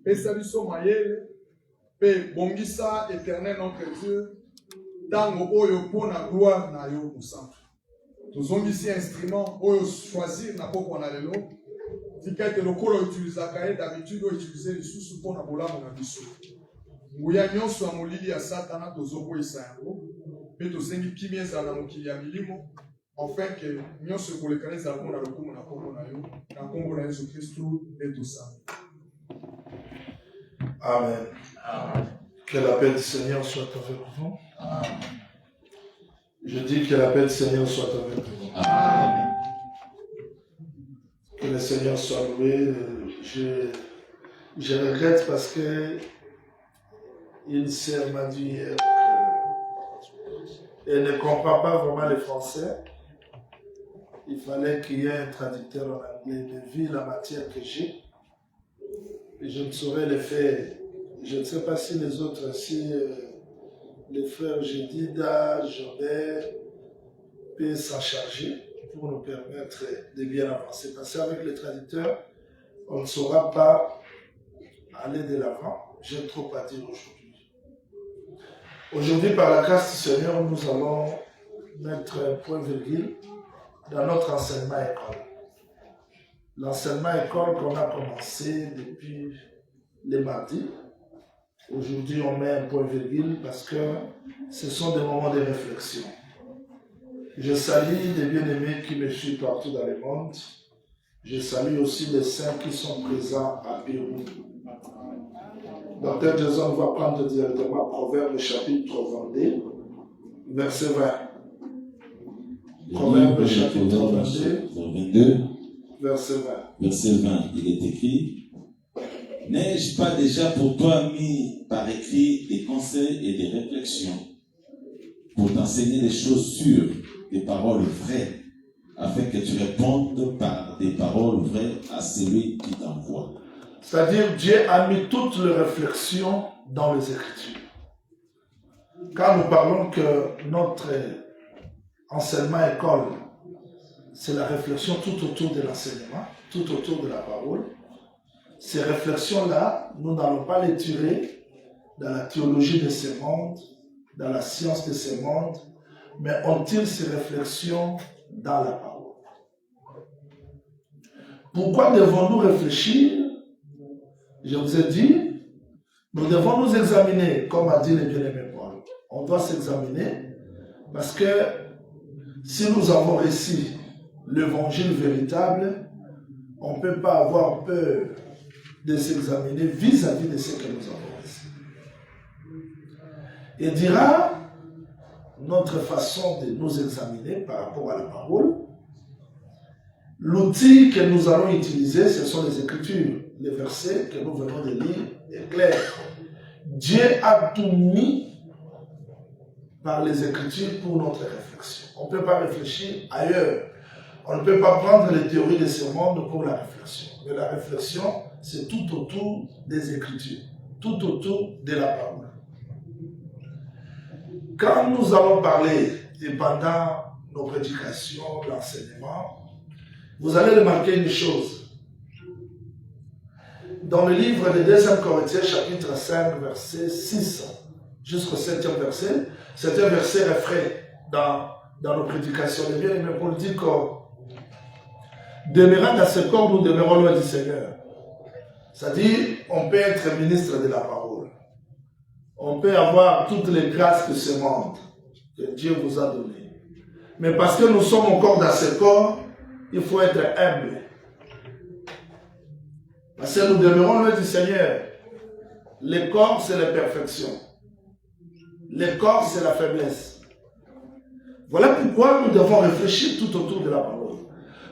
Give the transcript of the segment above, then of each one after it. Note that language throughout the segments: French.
Pesa biso mayele, pe bongisa éternel notre Dieu, tango oyo pona gloire na yo musantu. Tozongisi instrument oyo choisir na poko na lelo, tikete lokolo utilisaka ye d'habitude o utiliser lisusu pona bolamu na biso. Nguya nyonso ya molili ya Satana tozokwesa yango, pe tosengi kimia ezala na mokili ya milimo, enfin que nyonso ekolekana ezala mona lokumu na poko na yo, na kombo na Yesu Kristu nde tosala. Amen. Amen. Que la paix du Seigneur soit avec vous. Amen. Je dis que la paix du Seigneur soit avec vous. Amen. Que le Seigneur soit loué. Je regrette parce que une sœur m'a dit hier qu'elle ne comprend pas vraiment le français. Il fallait qu'il y ait un traducteur en anglais. Mais vu la matière que j'ai, je ne saurais le faire. Je ne sais pas si les autres, si les frères Jedida, Jobert, peuvent s'en charger pour nous permettre de bien avancer. Parce qu'avec les traducteurs, on ne saura pas aller de l'avant. J'aime trop pas dire aujourd'hui. Aujourd'hui, par la grâce du Seigneur, nous allons mettre un point virgule dans notre enseignement école. L'enseignement école qu'on a commencé depuis les mardis. Aujourd'hui, on met un point virgule parce que ce sont des moments de réflexion. Je salue les bien-aimés qui me suivent partout dans le monde. Je salue aussi les saints qui sont présents à Pérou. Docteur Jason va prendre directement Proverbe chapitre 22, verset 20. Proverbe chapitre 22, verset 20. Verset 20, il est écrit: n'ai-je pas déjà pour toi mis par écrit des conseils et des réflexions pour t'enseigner des choses sûres, des paroles vraies, afin que tu répondes par des paroles vraies à celui qui t'envoie. C'est-à-dire, Dieu a mis toutes les réflexions dans les Écritures. Quand nous parlons que notre enseignement école, c'est la réflexion tout autour de l'enseignement, tout autour de la parole, ces réflexions-là, nous n'allons pas les tirer dans la théologie de ce monde, dans la science de ce monde, mais on tire ces réflexions dans la parole. Pourquoi devons-nous réfléchir? Je vous ai dit, nous devons nous examiner, comme a dit le bien-aimé Paul. On doit s'examiner parce que si nous avons réussi l'évangile véritable, on ne peut pas avoir peur de s'examiner vis-à-vis de ce que nous avons réussi. Et dira notre façon de nous examiner par rapport à la parole. L'outil que nous allons utiliser, ce sont les Écritures. Les versets que nous venons de lire est clair. Dieu a tout mis par les Écritures pour notre réflexion. On ne peut pas réfléchir ailleurs. On ne peut pas prendre les théories de ce monde pour la réflexion. Mais la réflexion, c'est tout autour des Écritures, tout autour de la parole. Quand nous allons parler, et pendant nos prédications, l'enseignement, vous allez remarquer une chose. Dans le livre de 2 Corinthiens, chapitre 5, verset 6, jusqu'au 7e verset, c'est un verset refrain dans nos prédications. Le bien-aimé Paul dit que demeurant dans ce corps, nous demeurons loin du Seigneur. C'est-à-dire, on peut être ministre de la parole. On peut avoir toutes les grâces de ce monde que Dieu vous a données. Mais parce que nous sommes encore dans ce corps, il faut être humble. Parce que nous demeurons loin du Seigneur. Le corps, c'est la perfection. Le corps, c'est la faiblesse. Voilà pourquoi nous devons réfléchir tout autour de la parole.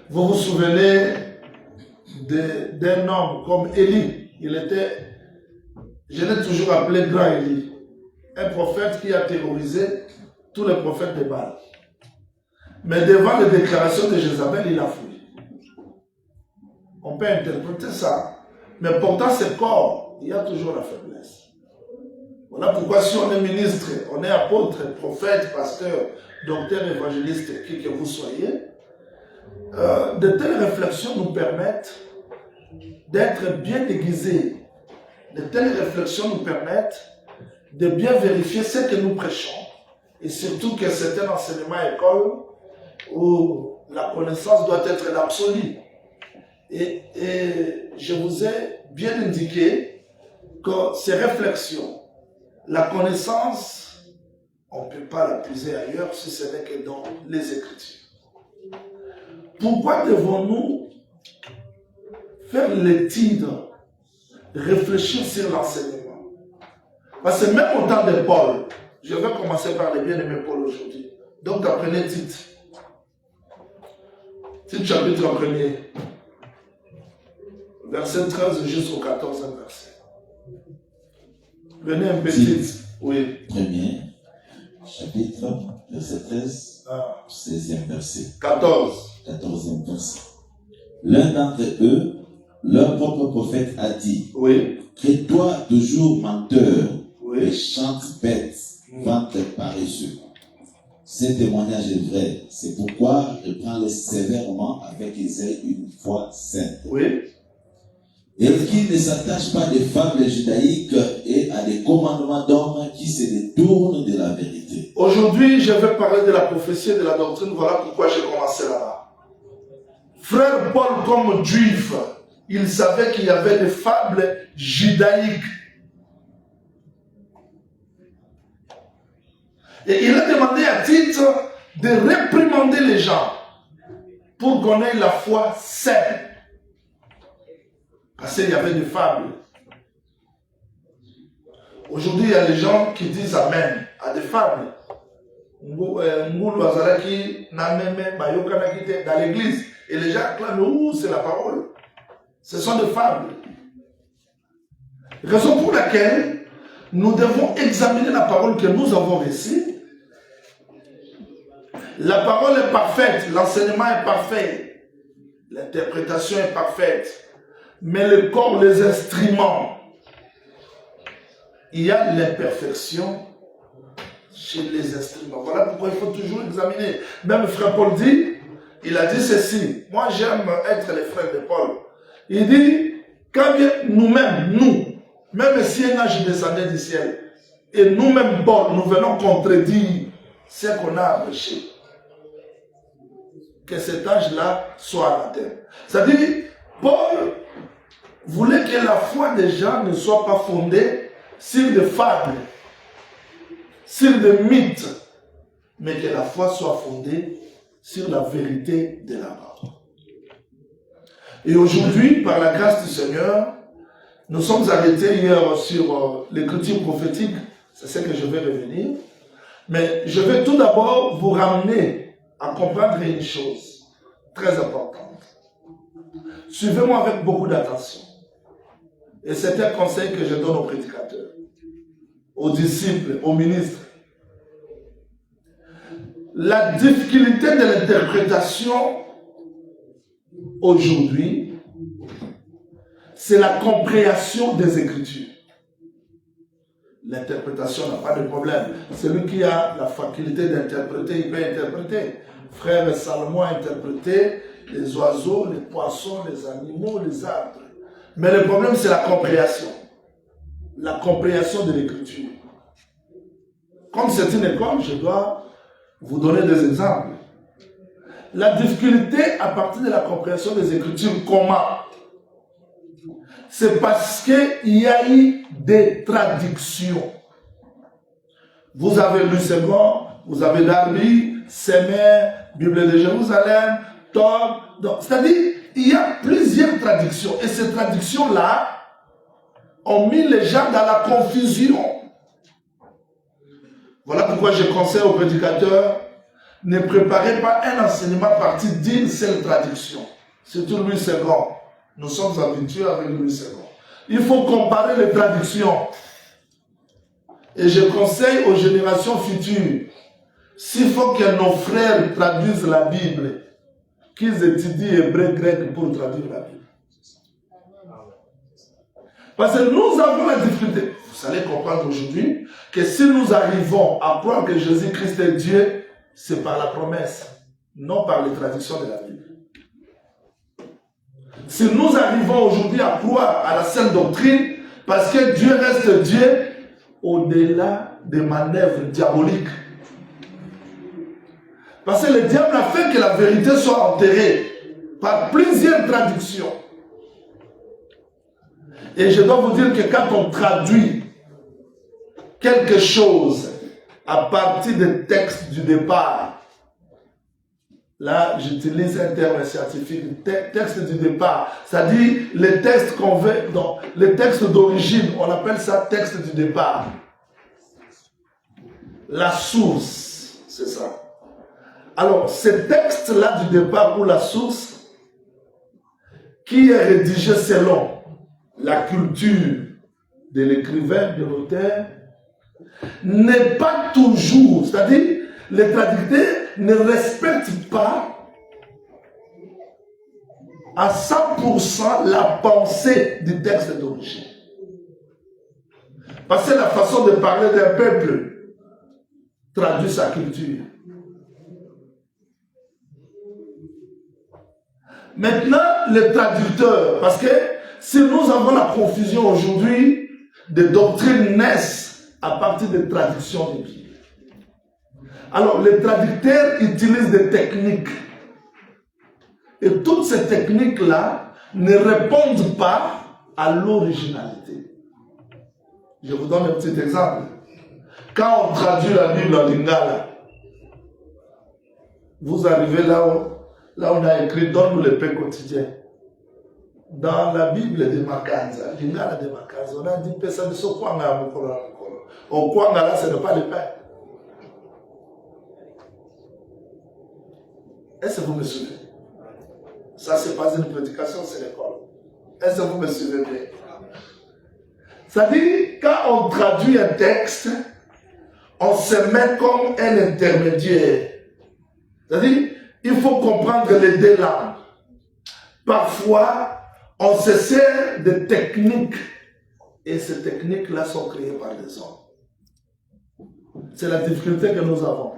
Vous vous souvenez d'un homme comme Élie. Il était, je l'ai toujours appelé grand Élie. Un prophète qui a terrorisé tous les prophètes de Baal. Mais devant les déclarations de Jézabel, il a fui. On peut interpréter ça. Mais pourtant, ce corps, il y a toujours la faiblesse. Voilà pourquoi si on est ministre, on est apôtre, prophète, pasteur, docteur, évangéliste, qui que vous soyez, de telles réflexions nous permettent d'être bien aiguisés De telles réflexions nous permettent de bien vérifier ce que nous prêchons. Et surtout que c'est un enseignement à école où la connaissance doit être l'absolu. Et je vous ai bien indiqué que ces réflexions, la connaissance, on ne peut pas la puiser ailleurs si ce n'est que dans les Écritures. Pourquoi devons-nous faire l'étude, réfléchir sur l'enseignement? Parce que même au temps de Paul, je vais commencer par les bien-aimés Paul aujourd'hui. Donc apprenez Tite. Tite chapitre 1er, verset 13 jusqu'au 14e verset. Venez un petit. Oui. 1er chapitre, verset 13, 16e verset. 14e verset. L'un d'entre eux, leur propre prophète, a dit, oui. Crée-toi toujours menteur, oui. et chante bête, ventre paresseux. Ce témoignage est vrai, c'est pourquoi reprends-le sévèrement avec Isaïe une fois sainte. Oui. Et qu'il ne s'attache pas des fables judaïques et à des commandements d'hommes qui se détournent de la vérité. Aujourd'hui, je vais parler de la prophétie et de la doctrine. Voilà pourquoi j'ai commencé là-bas. Frère Paul, comme juif, il savait qu'il y avait des fables judaïques. Et il a demandé à Tite de réprimander les gens pour qu'on ait la foi saine. Parce qu'il y avait des fables. Aujourd'hui, il y a des gens qui disent Amen à des fables. Dans l'église. Et les gens clament, ouh, c'est la parole. Ce sont des fables. Raison pour laquelle nous devons examiner la parole que nous avons reçue. La parole est parfaite, l'enseignement est parfait, l'interprétation est parfaite. Mais le corps, les instruments, il y a l'imperfection chez les instruments. Voilà pourquoi il faut toujours examiner. Même frère Paul dit, il a dit ceci. Moi, j'aime être les frères de Paul. Il dit, quand nous-mêmes, même si un ange descendait du ciel, et nous-mêmes, Paul, nous venons contredire ce qu'on a prêché, que cet ange-là soit anathème. C'est-à-dire, Paul voulait que la foi des gens ne soit pas fondée sur des fables, sur des mythes, mais que la foi soit fondée sur la vérité de la parole. Et aujourd'hui, par la grâce du Seigneur, nous sommes arrêtés hier sur l'écriture prophétique, c'est ce que je vais revenir, mais je vais tout d'abord vous ramener à comprendre une chose très importante. Suivez-moi avec beaucoup d'attention. Et c'est un conseil que je donne aux prédicateurs, aux disciples, aux ministres. La difficulté de l'interprétation aujourd'hui, c'est la compréhension des Écritures. L'interprétation n'a pas de problème. Celui qui a la faculté d'interpréter, il peut interpréter. Frère Salomon a interprété les oiseaux, les poissons, les animaux, les arbres. Mais le problème, c'est la compréhension. La compréhension de l'Écriture. Comme c'est une école, je dois vous donner des exemples. La difficulté à partir de la compréhension des Écritures, comment? C'est parce qu'il y a eu des traductions. Vous avez lu Second, vous avez Darby, Semer, Bible de Jérusalem, Tob. C'est-à-dire, il y a plusieurs traductions. Et ces traductions-là ont mis les gens dans la confusion. Voilà pourquoi je conseille aux prédicateurs, ne préparez pas un enseignement à partir d'une seule traduction. Surtout Louis II. Nous sommes habitués avec Louis II. Il faut comparer les traductions. Et je conseille aux générations futures, s'il faut que nos frères traduisent la Bible, qu'ils étudient hébreu, grec pour traduire la Bible. Parce que nous avons la difficulté. Vous allez comprendre aujourd'hui que si nous arrivons à croire que Jésus-Christ est Dieu, c'est par la promesse, non par les traductions de la Bible. Si nous arrivons aujourd'hui à croire à la sainte doctrine Parce que Dieu reste Dieu au-delà des manœuvres diaboliques. Parce que le diable a fait que la vérité soit enterrée par plusieurs traductions. Et je dois vous dire que quand on traduit quelque chose à partir des textes du départ, là j'utilise un terme scientifique, texte du départ, c'est-à-dire les textes qu'on veut, donc les textes d'origine, on appelle ça texte du départ. La source, c'est ça. Alors, ce texte-là du départ ou la source, qui est rédigé selon la culture de l'écrivain, de l'auteur, n'est pas toujours, c'est-à-dire, les traducteurs ne respectent pas à 100% la pensée du texte d'origine. Parce que la façon de parler d'un peuple traduit sa culture. Maintenant, les traducteurs, parce que si nous avons la confusion aujourd'hui, des doctrines naissent à partir des traductions des Bibles. Alors, les traducteurs utilisent des techniques. Et toutes ces techniques-là ne répondent pas à l'originalité. Je vous donne un petit exemple. Quand on traduit la Bible en lingala, vous arrivez là où on a écrit « Donne-nous le pain quotidien ». Dans la Bible de Makanza, lingala de Makanza, on a dit « Pesa de sokwanga mukolo na mukolo ». Au kwanga là, ce n'est pas le pain. Est-ce que vous me suivez? Ça, c'est pas une prédication, c'est l'école. Est-ce que vous me suivez bien? C'est-à-dire, quand on traduit un texte, on se met comme un intermédiaire. C'est-à-dire, il faut comprendre les deux langues. Parfois, on se sert de techniques, et ces techniques-là sont créées par les hommes. C'est la difficulté que nous avons.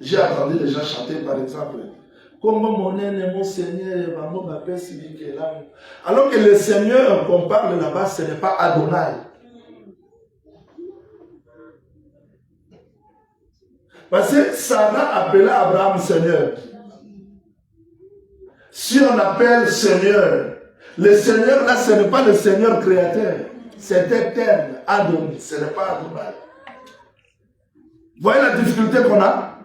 J'ai entendu les gens chanter, par exemple, « Comment mon aîné, mon Seigneur, maman m'appelle celui qui est là. » Alors que le Seigneur qu'on parle là-bas, ce n'est pas Adonai. Parce que Sarah appela Abraham Seigneur. Si on appelle Seigneur, le Seigneur là, ce n'est pas le Seigneur créateur. C'est éternel, Adonai, ce n'est pas Adonai. Vous voyez la difficulté qu'on a?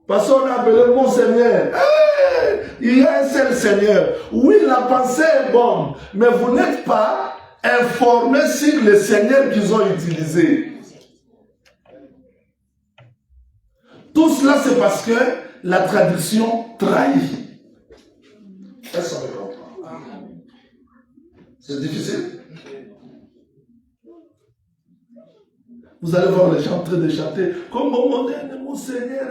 Parce qu'on a appelé mon Seigneur. Hey, il y a un seul Seigneur. Oui, la pensée est bonne, mais vous n'êtes pas informé sur le Seigneur qu'ils ont utilisé. Tout cela, c'est parce que la traduction trahit. Est-ce qu'on le comprend? C'est difficile. Vous allez voir les gens en train de chanter comme mon Seigneur,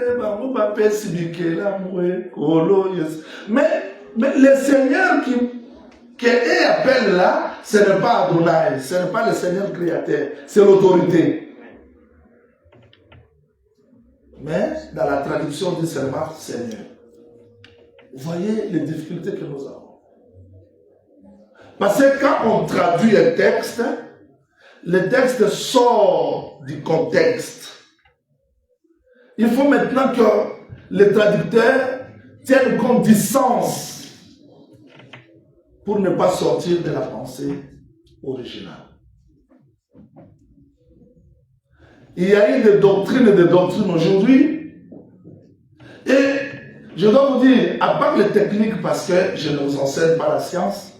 mais le Seigneur qui appelle là, ce n'est pas Adonai, ce n'est pas le Seigneur créateur, c'est l'autorité. Mais dans la traduction, on dit seulement Seigneur. Vous voyez les difficultés que nous avons. Parce que quand on traduit un texte, le texte sort du contexte. Il faut maintenant que les traducteurs tiennent compte du sens pour ne pas sortir de la pensée originale. Il y a eu des doctrines et des doctrines aujourd'hui. Et je dois vous dire, à part les techniques, parce que je ne vous enseigne pas la science,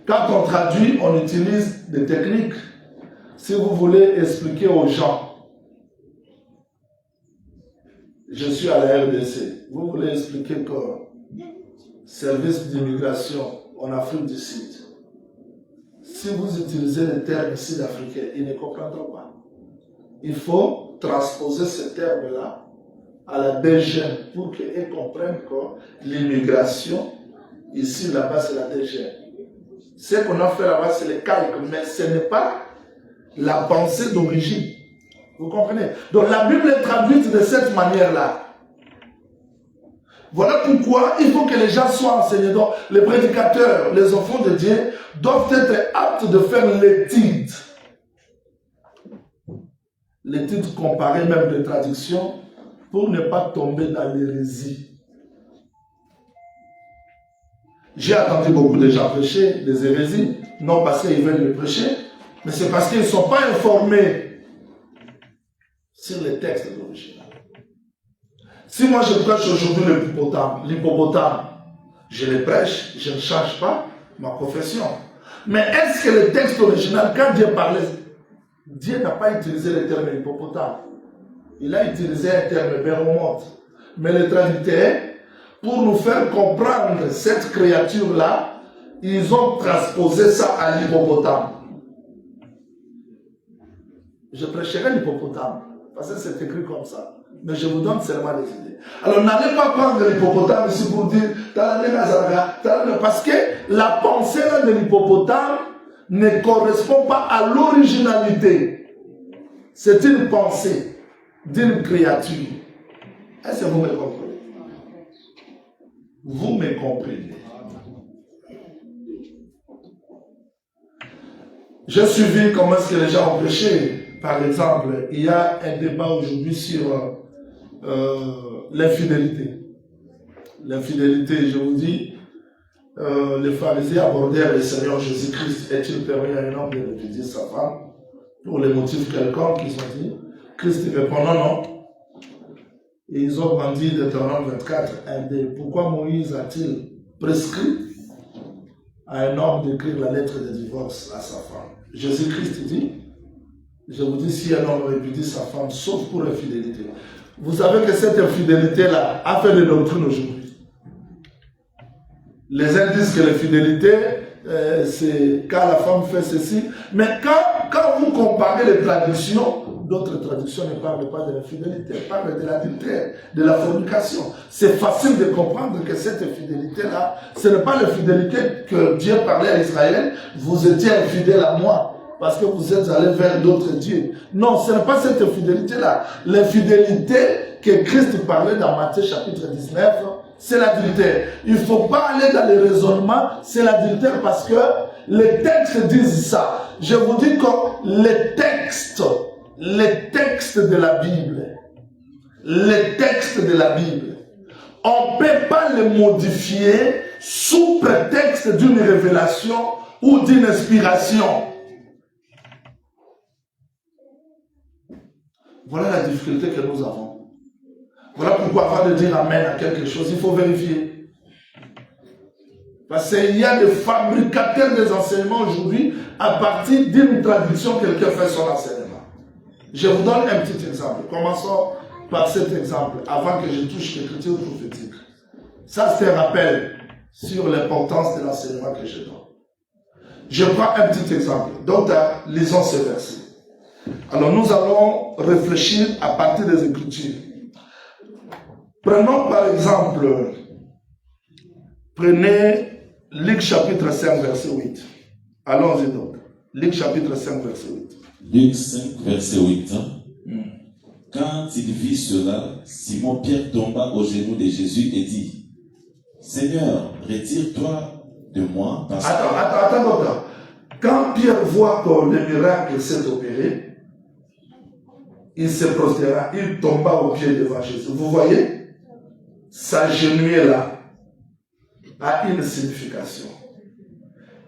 quand on traduit, on utilise des techniques. Si vous voulez expliquer aux gens, je suis à la RDC, vous voulez expliquer que service d'immigration en Afrique du Sud, si vous utilisez les termes sud-africains, ils ne comprendront pas. Il faut transposer ces termes-là à la DGM pour qu'ils comprennent que l'immigration, ici, là-bas, c'est la DGM. Ce qu'on a fait là-bas, c'est le calque, mais ce n'est pas la pensée d'origine. Vous comprenez? Donc la Bible est traduite de cette manière-là. Voilà pourquoi il faut que les gens soient enseignés. Donc, les prédicateurs, les enfants de Dieu doivent être aptes de faire l'étude. L'étude comparée même de traduction pour ne pas tomber dans l'hérésie. J'ai entendu beaucoup de gens prêcher des hérésies, non parce qu'ils veulent le prêcher, mais c'est parce qu'ils ne sont pas informés sur les textes de l'original. Si moi je prêche aujourd'hui l'hippopotame, je le prêche, je ne change pas ma profession. Mais est-ce que le texte original, quand Dieu parlait, Dieu n'a pas utilisé le terme hippopotame. Il a utilisé un terme béromote. Mais le traducteur, pour nous faire comprendre cette créature-là, ils ont transposé ça à l'hippopotame. Je prêcherai l'hippopotame, parce que c'est écrit comme ça. Mais je vous donne seulement des idées. Alors n'allez pas prendre l'hippopotame ici pour dire, parce que la pensée là de l'hippopotame ne correspond pas à l'originalité. C'est une pensée d'une créature. Est-ce que vous me comprenez? Vous me comprenez? J'ai suivi comment est-ce que les gens ont prêché. Par exemple, il y a un débat aujourd'hui sur l'infidélité. L'infidélité, je vous dis, les pharisiens abordèrent le Seigneur Jésus-Christ. Est-il permis à un homme de répudier sa femme pour les motifs quelconques? Ils ont dit. Christ répond non. Et ils ont brandi Deutéronome 24, 1-2. Pourquoi Moïse a-t-il prescrit à un homme d'écrire la lettre de divorce à sa femme? Jésus-Christ dit, je vous dis, si un homme répudie sa femme, sauf pour infidélité. Vous savez que cette infidélité-là a fait des doctrines aujourd'hui. Les uns disent que l'infidélité, c'est quand la femme fait ceci. Mais quand vous comparez les traductions, d'autres traductions ne parlent pas de l'infidélité, elles parlent de l'adultère, de la fornication. C'est facile de comprendre que cette infidélité-là, ce n'est pas l'infidélité que Dieu parlait à Israël. Vous étiez infidèle à moi parce que vous êtes allés vers d'autres dieux. Non, ce n'est pas cette infidélité-là. L'infidélité que Christ parlait dans Matthieu chapitre 19, c'est l'adultère. Il ne faut pas aller dans les raisonnements, c'est l'adultère parce que les textes disent ça. Je vous dis que les textes de la Bible, on ne peut pas les modifier sous prétexte d'une révélation ou d'une inspiration. Voilà la difficulté que nous avons. Voilà pourquoi avant de dire amen à quelque chose, il faut vérifier. Parce qu'il y a des fabricateurs des enseignements aujourd'hui à partir d'une traduction, quelqu'un fait son enseignement. Je vous donne un petit exemple. Commençons par cet exemple, avant que je touche l'écriture prophétique. Ça, c'est un rappel sur l'importance de l'enseignement que je donne. Je prends un petit exemple. Donc, lisons ce verset. Alors, nous allons réfléchir à partir des Écritures. Prenons par exemple, prenez Luc chapitre 5, verset 8. Allons-y donc. Luc chapitre 5, verset 8. Luc 5, verset 8. Quand il vit cela, Simon-Pierre tomba aux genoux de Jésus et dit, Seigneur, retire-toi de moi parce que... Attends. Quand Pierre voit que le miracle s'est opéré, il se prostéra, il tomba au pied devant Jésus. Vous voyez, s'agenouiller là a une signification.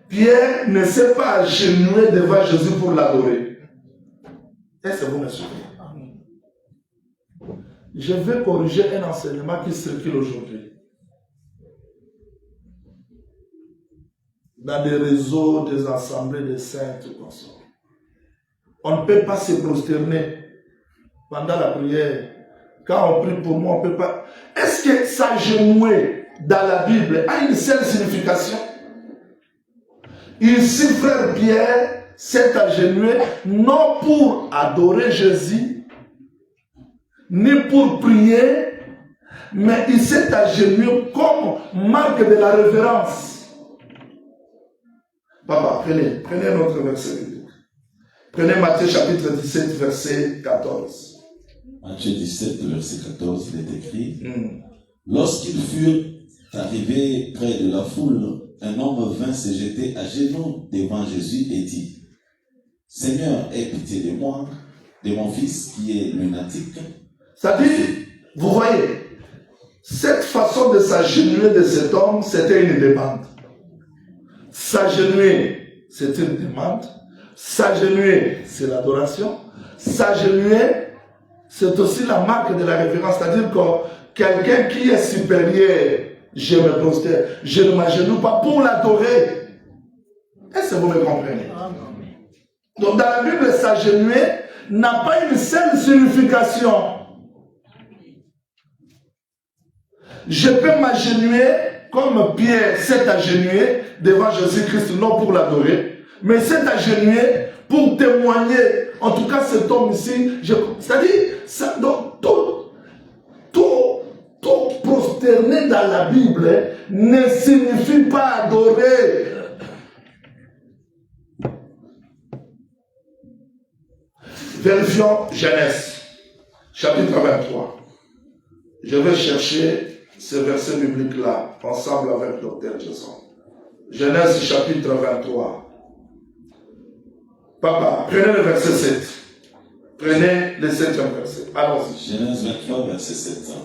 Pierre ne s'est pas agenouillé devant Jésus pour l'adorer. Est-ce que vous me suivez? Je vais corriger un enseignement qui circule aujourd'hui. Dans des réseaux, des assemblées de saints, tout comme ça. On ne peut pas se prosterner pendant la prière. Quand on prie pour moi, on ne peut pas. Est-ce que s'agenouiller dans la Bible a une seule signification? Ici, frère Pierre s'est agenouillé non pour adorer Jésus, ni pour prier, mais il s'est agenouillé comme marque de la révérence. Papa, prenez notre verset biblique. Prenez Matthieu chapitre 17, verset 14. Matthieu 17, verset 14, il est écrit, Lorsqu'ils furent arrivés près de la foule, un homme vint se jeter à genoux devant Jésus et dit, « Seigneur, aie pitié de moi, de mon fils qui est lunatique. » Ça dit, vous voyez, cette façon de s'agenouiller de cet homme, c'était une demande. S'agenouiller, c'est une demande. S'agenouiller, c'est l'adoration. S'agenouiller, c'est aussi la marque de la révérence. C'est-à-dire que quelqu'un qui est supérieur, je me prosterne, je ne m'agenouille pas pour l'adorer. Est-ce que vous me comprenez? Donc dans la Bible, s'agenouiller n'a pas une seule signification. Je peux m'agenouiller comme Pierre s'est agenouillé devant Jésus-Christ, non pour l'adorer, mais s'est agenouillé pour témoigner. En tout cas, cet homme ici, c'est-à-dire, tout prosterner dans la Bible ne signifie pas adorer. Vérifions Genèse, chapitre 23. Je vais chercher ce verset biblique-là, ensemble avec le Dr. Jason. Genèse, chapitre 23. Papa, prenez le verset 7. Prenez le 7e verset. Allons-y. Genèse 23, verset 7.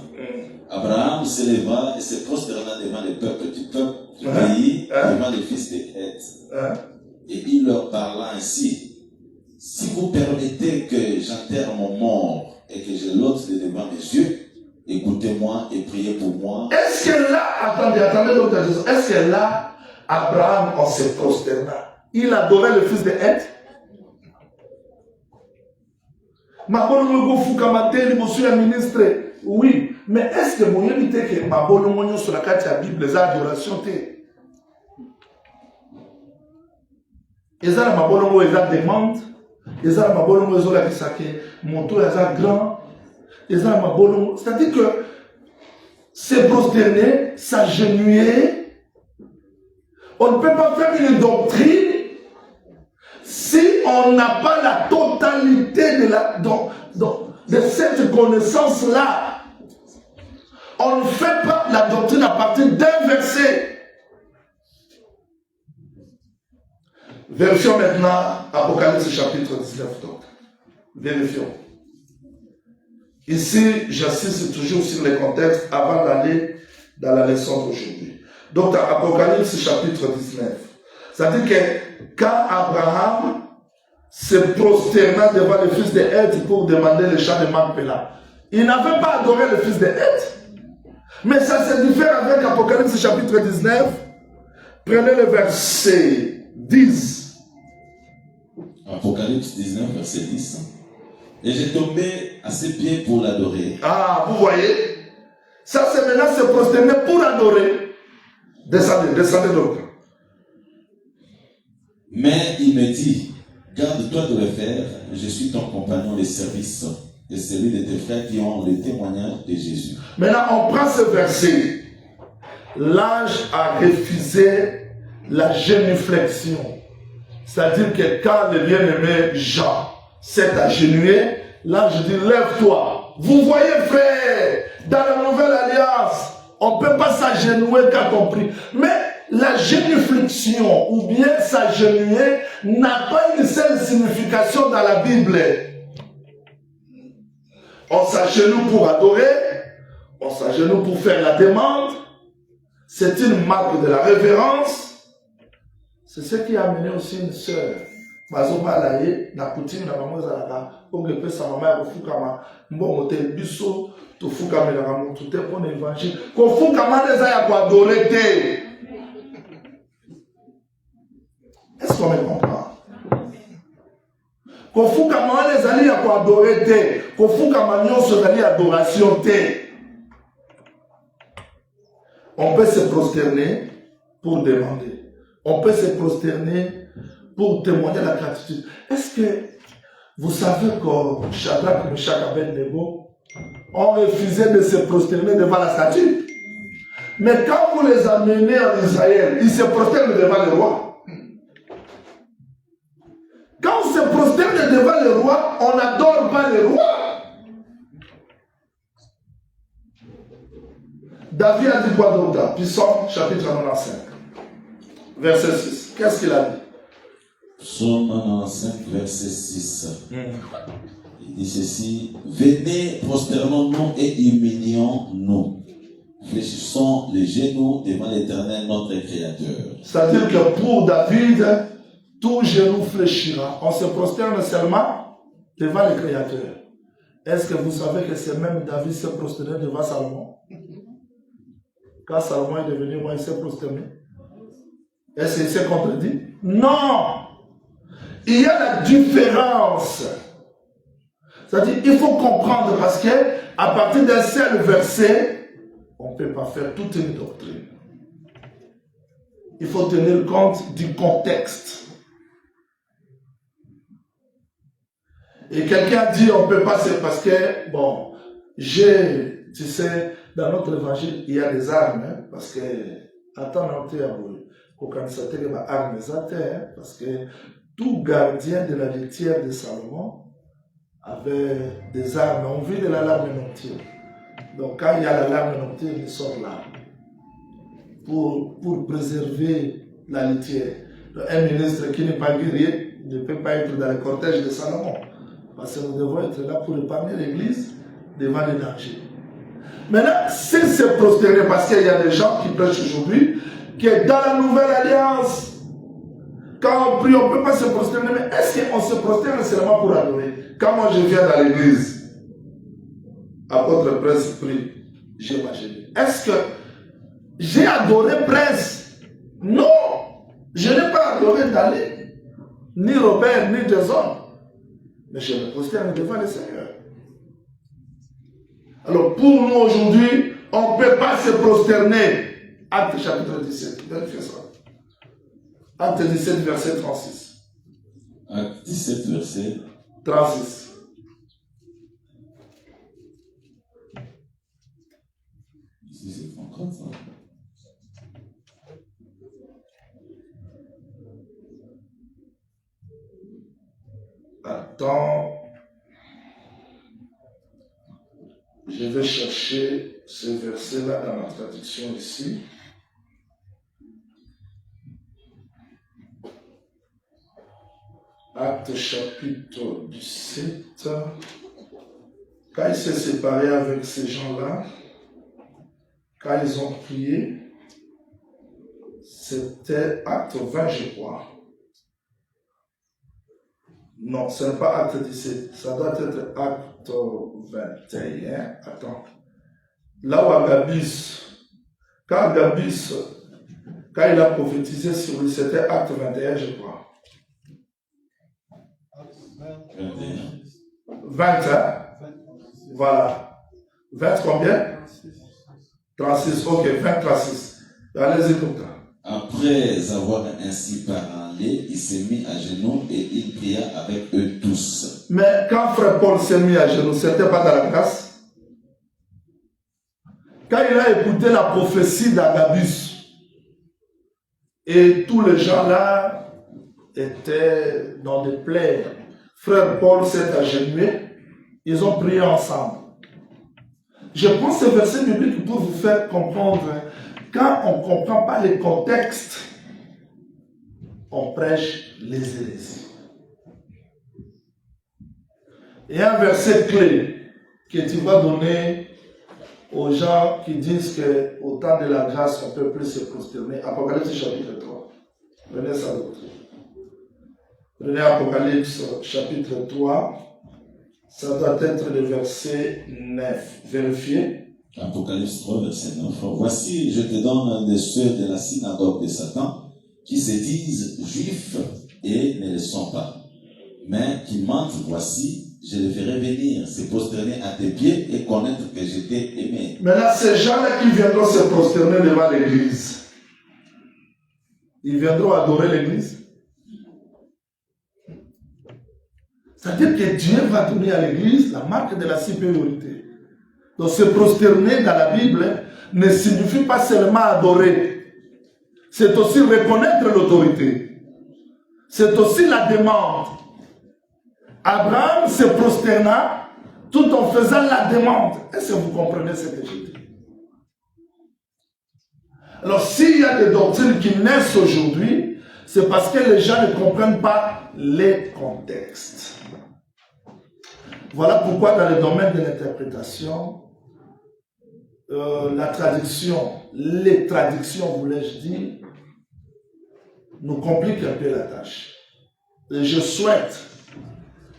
Abraham se leva et se prosterna devant le peuple du pays, devant les fils de Heth. Et il leur parla ainsi. Si vous permettez que j'enterre mon mort et que je l'ôte de devant mes yeux, écoutez-moi et priez pour moi. Est-ce que là, attendez, Dr. Jason, est-ce que là, Abraham, on se prosterna, il adorait le fils de Heth? Ministre, oui, mais est-ce que vous évitez que Mabolo Monyo sur la carte de la Bible, les adorations, ils ont la Mabolo Monyo, ils ont demande, ils ont la Mabolo Monyo, ils ont la Kisake, mon tour, ils ont grand, ils ont la Mabolo Monyo, c'est-à-dire que se prosterner, s'agenouiller, on ne peut pas faire une doctrine si on n'a pas la totalité de cette connaissance-là. On ne fait pas la doctrine à partir d'un verset. Vérifions maintenant Apocalypse chapitre 19. Donc. Vérifions. Ici, j'insiste toujours sur les contextes avant d'aller dans la leçon d'aujourd'hui. Donc, dans Apocalypse chapitre 19, ça dit que quand Abraham se prosterna devant le fils de Heth pour demander le champ de Macpéla, il n'avait pas adoré le fils de Heth. Mais ça se diffère avec Apocalypse chapitre 19. Prenez le verset 10. Apocalypse 19, verset 10. Et j'ai tombé à ses pieds pour l'adorer. Ah, vous voyez? Ça, c'est maintenant se prosterner pour adorer. Descendez donc. Mais il me dit, garde-toi de le faire, je suis ton compagnon de service et celui de tes frères qui ont le témoignage de Jésus. Maintenant, on prend ce verset. L'ange a refusé la génuflexion. C'est-à-dire que quand le bien-aimé Jean s'est agenouillé, l'ange dit, lève-toi. Vous voyez, frère, dans la nouvelle alliance, on ne peut pas s'agenouiller quand on prie. Mais la génuflexion ou bien s'agenouiller n'a pas une seule signification dans la Bible. On s'agenouille pour adorer, on s'agenouille pour faire la demande. C'est une marque de la révérence. C'est ce qui a amené aussi une sœur. Mazoma laye na coutume na maman zalaka pour que peut sa maman refukama mbongo te biso to fukama na maman tout est pour l'évangile ko fukama les aya ko adorer te. Est-ce qu'on me comprend? Ko fukama les ali ya ko adorer te, ko fukama nyonso zali adoration te. On peut se prosterner pour demander. On peut se prosterner pour témoigner la gratitude. Est-ce que vous savez que Shadrach, Meshach, Abednego ont refusé de se prosterner devant la statue? Mais quand vous les amenez en Israël, ils se prosternent devant le roi. Quand on se prosterne devant le roi, on n'adore pas le roi. David a dit quoi d'autre? Psaume chapitre 95, verset 6. Qu'est-ce qu'il a dit? Psaume 95, verset 6. Il dit ceci: venez, prosternons-nous et humilions-nous. Fléchissons les genoux devant l'Éternel, notre Créateur. C'est-à-dire que pour David, tout genou fléchira. On se prosterne seulement devant le Créateur. Est-ce que vous savez que c'est même David s'est prosterné devant Salomon? Quand Salomon est devenu roi, il s'est prosterné. Est-ce qu'il s'est contredit? Non! Il y a la différence. C'est-à-dire qu'il faut comprendre parce que à partir d'un seul verset, on ne peut pas faire toute une doctrine. Il faut tenir compte du contexte. Et quelqu'un dit on ne peut pas, c'est parce que, bon, tu sais, dans notre évangile, il y a des armes, hein, parce que, attends, parce que tout gardien de la litière de Salomon avait des armes. On vit de la lame nocturne. Donc quand il y a la lame nocturne, il sort là pour préserver la litière. Donc, un ministre qui n'est pas guerrier ne peut pas être dans le cortège de Salomon. Parce que nous devons être là pour épargner l'Église devant les dangers. Maintenant, s'il se prosterner, parce qu'il y a des gens qui prêchent aujourd'hui, que dans la nouvelle alliance, quand on prie, on ne peut pas se prosterner, mais est-ce qu'on se prosterne seulement pour adorer? Quand moi je viens dans l'église, apôtre Prince prie, j'imagine. Est-ce que j'ai adoré Prince? Non! Je n'ai pas adoré Dali, ni Robert, ni des hommes. Mais je me prosterne devant le Seigneur. Alors pour nous aujourd'hui, on ne peut pas se prosterner. Acte chapitre 17, vérifiez ça. Acte 17, verset 36. Acte 17, verset 36. Ici, c'est 34, ça. Attends. Je vais chercher ce verset-là dans ma traduction ici. Acte chapitre 17. Quand il s'est séparé avec ces gens-là, quand ils ont prié, c'était acte 20, je crois. Non, ce n'est pas acte 17, ça doit être acte 21. Attends. Là où Agabus, quand il a prophétisé sur lui, c'était acte 21, je crois. 21. Voilà. 20 combien? 36. Ok, 20, 36. Allez-y comme ça. Après avoir ainsi parlé, il s'est mis à genoux et il pria avec eux tous. Mais quand frère Paul s'est mis à genoux, ce n'était pas dans la grâce. Quand il a écouté la prophétie d'Agabus, et tous les gens là étaient dans des plaies, frère Paul s'est agenouillé, ils ont prié ensemble. Je prends ce verset biblique pour vous faire comprendre, quand on ne comprend pas les contextes, on prêche les hérésies. Et un verset clé que tu vas donner aux gens qui disent qu'au temps de la grâce, on ne peut plus se prosterner. Apocalypse chapitre 3. Prenez ça de votre. Prenez Apocalypse chapitre 3. Ça doit être le verset 9. Vérifiez. Apocalypse 3, verset 9. Voici, je te donne de ceux de la synagogue de Satan qui se disent juifs et ne le sont pas, mais qui mentent. Voici, je les ferai venir, se prosterner à tes pieds et connaître que je t'ai aimé. Maintenant, ces gens-là qui viendront se prosterner devant l'église, ils viendront adorer l'église. C'est-à-dire que Dieu va donner à l'église la marque de la supériorité. Donc se prosterner dans la Bible ne signifie pas seulement adorer. C'est aussi reconnaître l'autorité. C'est aussi la demande. Abraham se prosterna tout en faisant la demande. Est-ce que vous comprenez ce que je dis? Alors, s'il y a des doctrines qui naissent aujourd'hui, c'est parce que les gens ne comprennent pas les contextes. Voilà pourquoi dans le domaine de l'interprétation, la traduction, les traductions, voulais-je dire, nous compliquent un peu la tâche. Et je souhaite,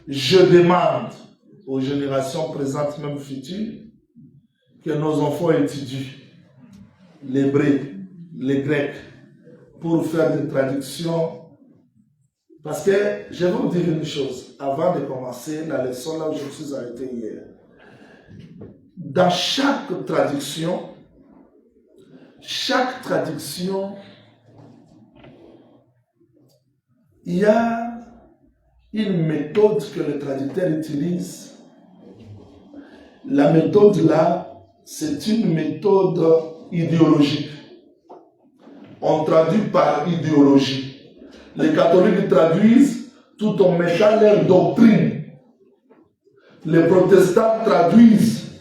je demande aux générations présentes, même futures, que nos enfants étudient l'hébreu, les grecs, pour faire des traductions. Parce que je vais vous dire une chose, avant de commencer la leçon là où je me suis arrêté hier. Dans chaque traduction, il y a une méthode que le traducteur utilise. La méthode là, c'est une méthode idéologique. On traduit par idéologie. Les catholiques traduisent tout en mettant leur doctrine. Les protestants traduisent.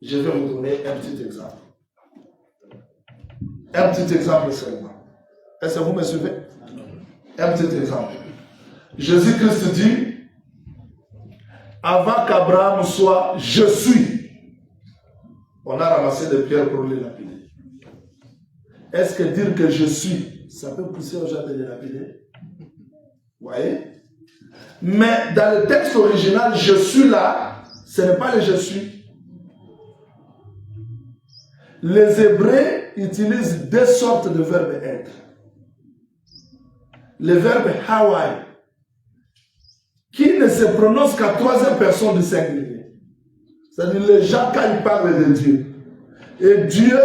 Je vais vous donner un petit exemple. Un petit exemple seulement. Est-ce que vous me suivez? Un petit exemple. Jésus-Christ dit, avant qu'Abraham soit « je suis », on a ramassé des pierres pour les lapider. Est-ce que dire que je suis, ça peut pousser aux gens de les lapider? Vous voyez? Mais dans le texte original, je suis là, ce n'est pas le je suis. Les Hébreux utilisent deux sortes de verbes être. Le verbe Hawaï, qui ne se prononce qu'à troisième personne du singulier. C'est-à-dire les gens quand ils parlent de Dieu. Et Dieu,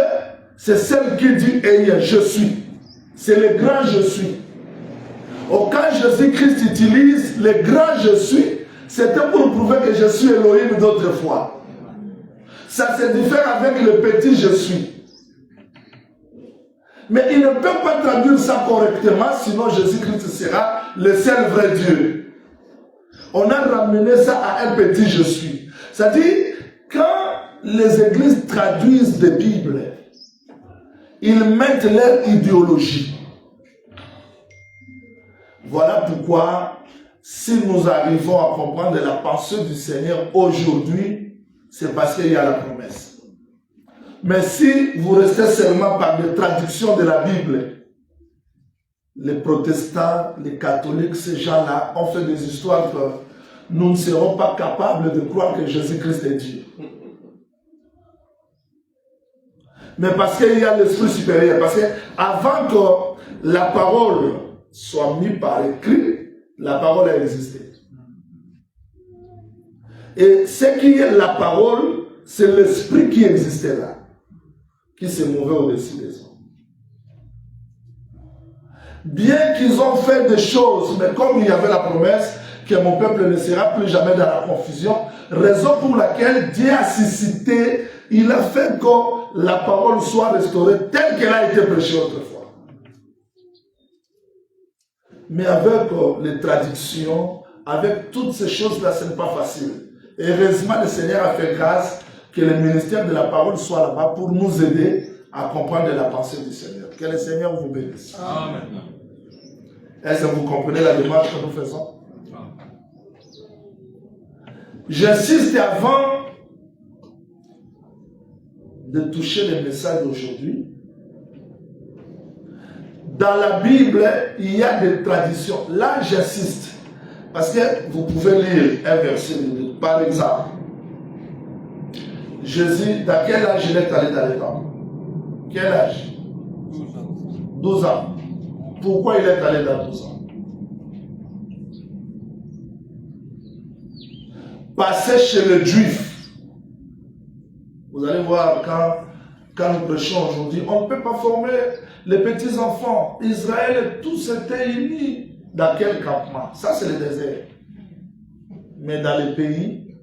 c'est celle qui dit Eya, je suis. C'est le grand je suis. Or, quand Jésus-Christ utilise le grand je suis, c'était pour prouver que je suis Elohim d'autres fois. Ça se diffère avec le petit je suis. Mais il ne peut pas traduire ça correctement, sinon Jésus-Christ sera le seul vrai Dieu. On a ramené ça à un petit je suis. C'est-à-dire, quand les églises traduisent des Bibles, ils mettent leur idéologie. Voilà pourquoi, si nous arrivons à comprendre la pensée du Seigneur aujourd'hui, c'est parce qu'il y a la promesse. Mais si vous restez seulement par les traductions de la Bible, les protestants, les catholiques, ces gens-là ont fait des histoires que nous ne serons pas capables de croire que Jésus-Christ est Dieu. Mais parce qu'il y a l'esprit supérieur, parce qu'avant que la parole soit mise par écrit, la parole a existé. Et ce qui est la parole, c'est l'esprit qui existait là, qui se mouvait au-dessus des hommes. Bien qu'ils ont fait des choses, mais comme il y avait la promesse que mon peuple ne sera plus jamais dans la confusion, raison pour laquelle Dieu a suscité, il a fait que la parole soit restaurée telle qu'elle a été prêchée autrefois. Mais avec les traductions, avec toutes ces choses-là, ce n'est pas facile. Et heureusement, le Seigneur a fait grâce que le ministère de la parole soit là-bas pour nous aider à comprendre la pensée du Seigneur. Que le Seigneur vous bénisse. Amen. Est-ce que vous comprenez la démarche que nous faisons? J'insiste avant de toucher le message d'aujourd'hui. Dans la Bible, il y a des traditions. Là, j'insiste. Parce que vous pouvez lire un verset. Par exemple, Jésus, dans quel âge il est allé dans le temple? Quel âge? 12 ans. Pourquoi il est allé dans 12 ans? Passer chez le juif. Vous allez voir quand nous prêchons aujourd'hui, on ne peut pas former les petits enfants. Israël, tous étaient unis. Dans quel campement? Ça, c'est le désert. Mais dans les pays,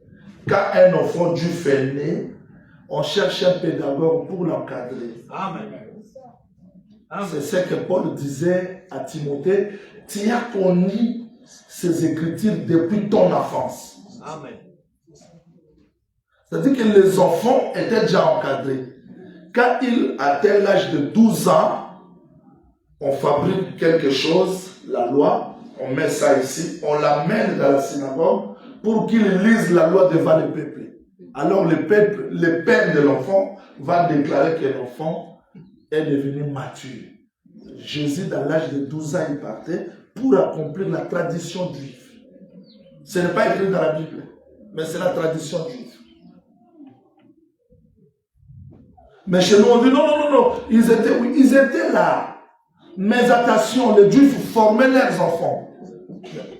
quand un enfant juif est né, on cherche un pédagogue pour l'encadrer. Amen. C'est ce que Paul disait à Timothée. Tu as connu ces écritures depuis ton enfance. Amen. C'est-à-dire que les enfants étaient déjà encadrés. quand il atteint l'âge de 12 ans, on fabrique quelque chose, la loi, on met ça ici, on l'amène dans la synagogue pour qu'il lise la loi devant le peuple. Alors le peuple, le père de l'enfant, va déclarer que l'enfant est devenu mature. Jésus, dans l'âge de 12 ans, il partait pour accomplir la tradition juive. Ce n'est pas écrit dans la Bible, mais c'est la tradition juive. Mais chez nous, on dit non, non, non, non, ils étaient là. Mais attention, les Juifs formaient leurs enfants.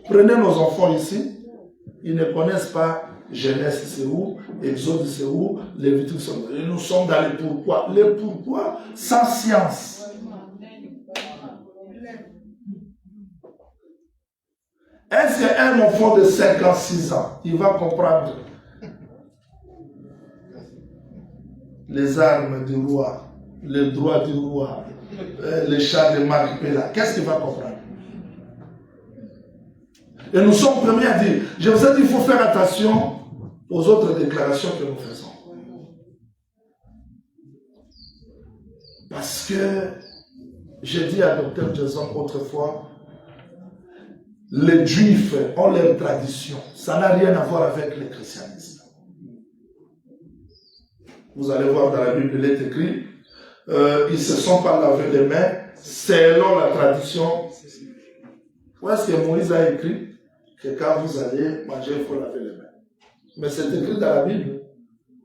Prenez nos enfants ici, ils ne connaissent pas Genèse c'est où, Exode c'est où, Lévitique c'est où. Et nous sommes dans les pourquoi. Les pourquoi sans science. Est-ce qu'un enfant de 5 ans, 6 ans, il va comprendre les armes du roi, les droits du roi, les chars de Marc Pella? Qu'est-ce qu'il va comprendre? Et nous sommes premiers à dire, je vous ai dit, il faut faire attention aux autres déclarations que nous faisons. Parce que, j'ai dit à Dr Jason autrefois, les Juifs ont leur tradition. Ça n'a rien à voir avec le christianisme. Vous allez voir dans la Bible, il est écrit, ils ne se sont pas lavés les mains selon la tradition. Où est-ce que Moïse a écrit que quand vous allez manger, il faut laver les mains? Mais c'est écrit dans la Bible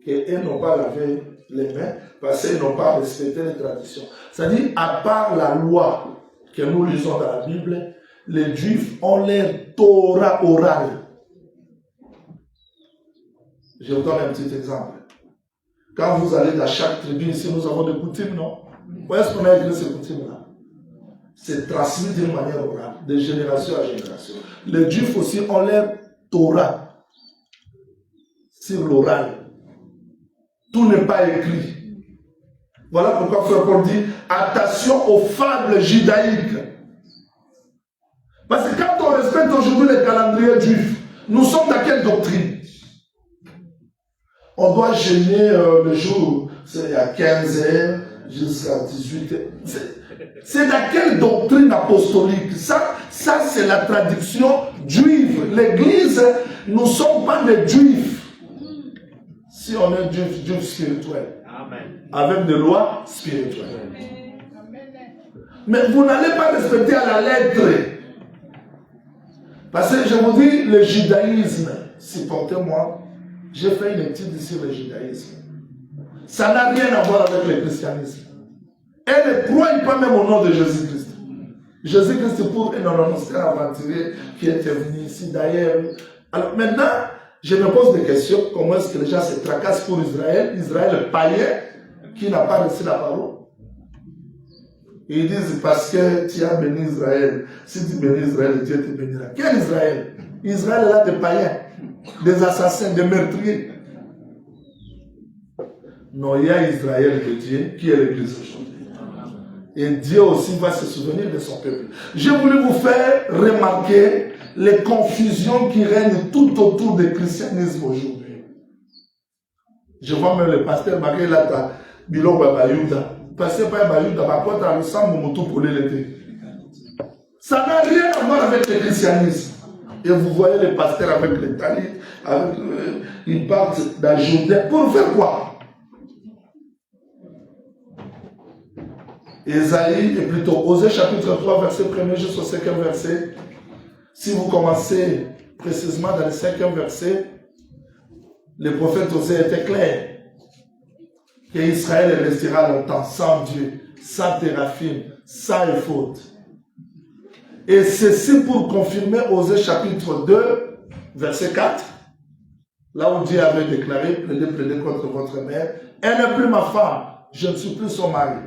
qu'ils n'ont pas lavé les mains parce qu'ils n'ont pas respecté les traditions. C'est-à-dire, à part la loi que nous lisons dans la Bible, les Juifs ont leur Torah orale. Je vous donne un petit exemple. Quand vous allez dans chaque tribu, ici nous avons des coutumes, non? Où est-ce qu'on a écrit ces coutumes-là? C'est transmis d'une manière orale, de génération à génération. Les Juifs aussi ont leur Torah sur l'oral. Tout n'est pas écrit. Voilà pourquoi Frère Paul dit attention aux fables judaïques. Parce que quand on respecte aujourd'hui les calendriers juifs, nous sommes dans quelle doctrine? On doit jeûner le jour, c'est à 15h jusqu'à 18h. C'est dans quelle doctrine apostolique? Ça c'est la tradition juive. L'Église, nous ne sommes pas des juifs. Si on est juif spirituel. Amen. Avec des lois spirituelles. Mais vous n'allez pas respecter à la lettre. Parce que je vous dis, le judaïsme, supportez-moi, j'ai fait une étude sur le judaïsme. Ça n'a rien à voir avec le christianisme. Et ne croyez pas même au nom de Jésus-Christ. Jésus-Christ pour c'était un aventurier qui était venu ici d'ailleurs. Alors maintenant, je me pose des questions. Comment est-ce que les gens se tracassent pour Israël? Israël païen qui n'a pas reçu la parole. Et ils disent parce que tu as béni Israël. Si tu bénis Israël, Dieu te bénira. Quel Israël? Israël est là des païens, des assassins, des meurtriers. Non, il y a Israël de Dieu qui est l'Église aujourd'hui. Et Dieu aussi va se souvenir de son peuple. J'ai voulu vous faire remarquer les confusions qui règnent tout autour du christianisme aujourd'hui. Je vois même le pasteur Marie Lata, Bilo Babayouda. Pasteur Babayouda, Babayouda, le sang Momoto pour l'été. Ça n'a rien à voir avec le christianisme. Et vous voyez les pasteurs avec les talis, ils partent d'ajouter. Pour faire quoi? Ésaïe, et plutôt Osée chapitre 3, verset 1er jusqu'au 5e verset. Si vous commencez précisément dans le 5e verset, le prophète Osée était clair que Israël restera longtemps sans Dieu, sans téraphim, sans éphod. Et ceci pour confirmer Osée chapitre 2, verset 4, là où Dieu avait déclaré, plaidez contre votre mère, elle n'est plus ma femme, je ne suis plus son mari.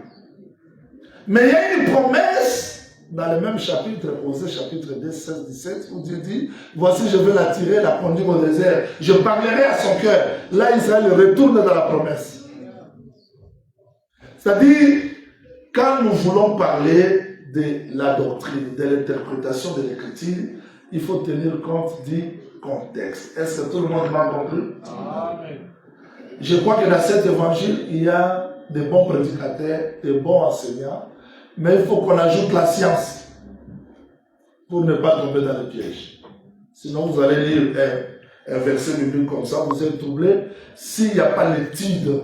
Mais il y a une promesse dans le même chapitre, Osée chapitre 2, 16, 17, où Dieu dit, voici je vais l'attirer, la conduire au désert, je parlerai à son cœur. Là, Israël retourne dans la promesse. C'est-à-dire, quand nous voulons parler de la doctrine, de l'interprétation de l'écriture, il faut tenir compte du contexte. Est-ce que tout le monde m'a compris? Amen. Je crois que dans cet évangile, il y a des bons prédicateurs, des bons enseignants, mais il faut qu'on ajoute la science pour ne pas tomber dans le piège. Sinon, vous allez lire un verset biblique comme ça, vous êtes troublé. S'il n'y a pas l'étude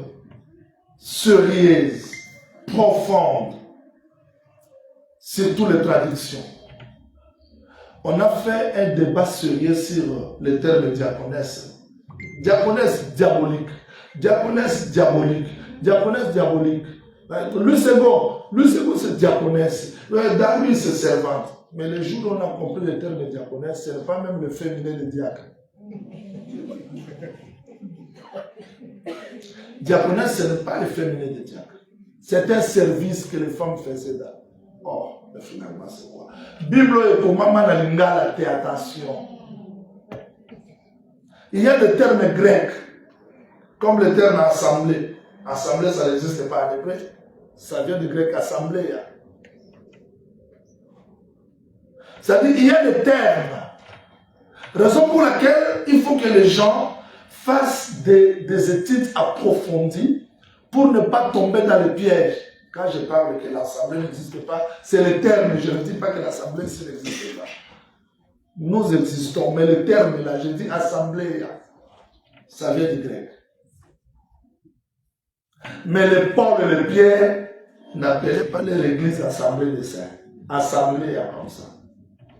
sérieuse, profonde, sur toutes les traductions. On a fait un débat sérieux sur le terme diaconesse. Diaconesse diabolique. Diaconesse diabolique. Diaconesse diabolique. Le second c'est diaconesse. Darwin c'est servante. Mais le jour où on a compris le terme diaconesse, ce n'est pas même le féminin de diacre. Diaconesse, ce n'est pas le féminin de diacre. C'est un service que les femmes faisaient là. Oh, mais finalement, c'est quoi? Bible et pour maman na lingala, attention. Il y a des termes grecs, comme le terme assemblée. Assemblée, ça n'existe pas en hébreu. Ça vient du grec assemblée. C'est-à-dire qu'il y a des termes. Raison pour laquelle il faut que les gens fassent des études approfondies pour ne pas tomber dans le piège. Quand je parle que l'assemblée n'existe pas, c'est le terme. Je ne dis pas que l'assemblée n'existe pas. Nous existons, mais le terme là, je dis assemblée, ça vient du grec. Mais les Paul et les Pierre n'appelaient pas l'église assemblée des saints. Assemblée comme ça.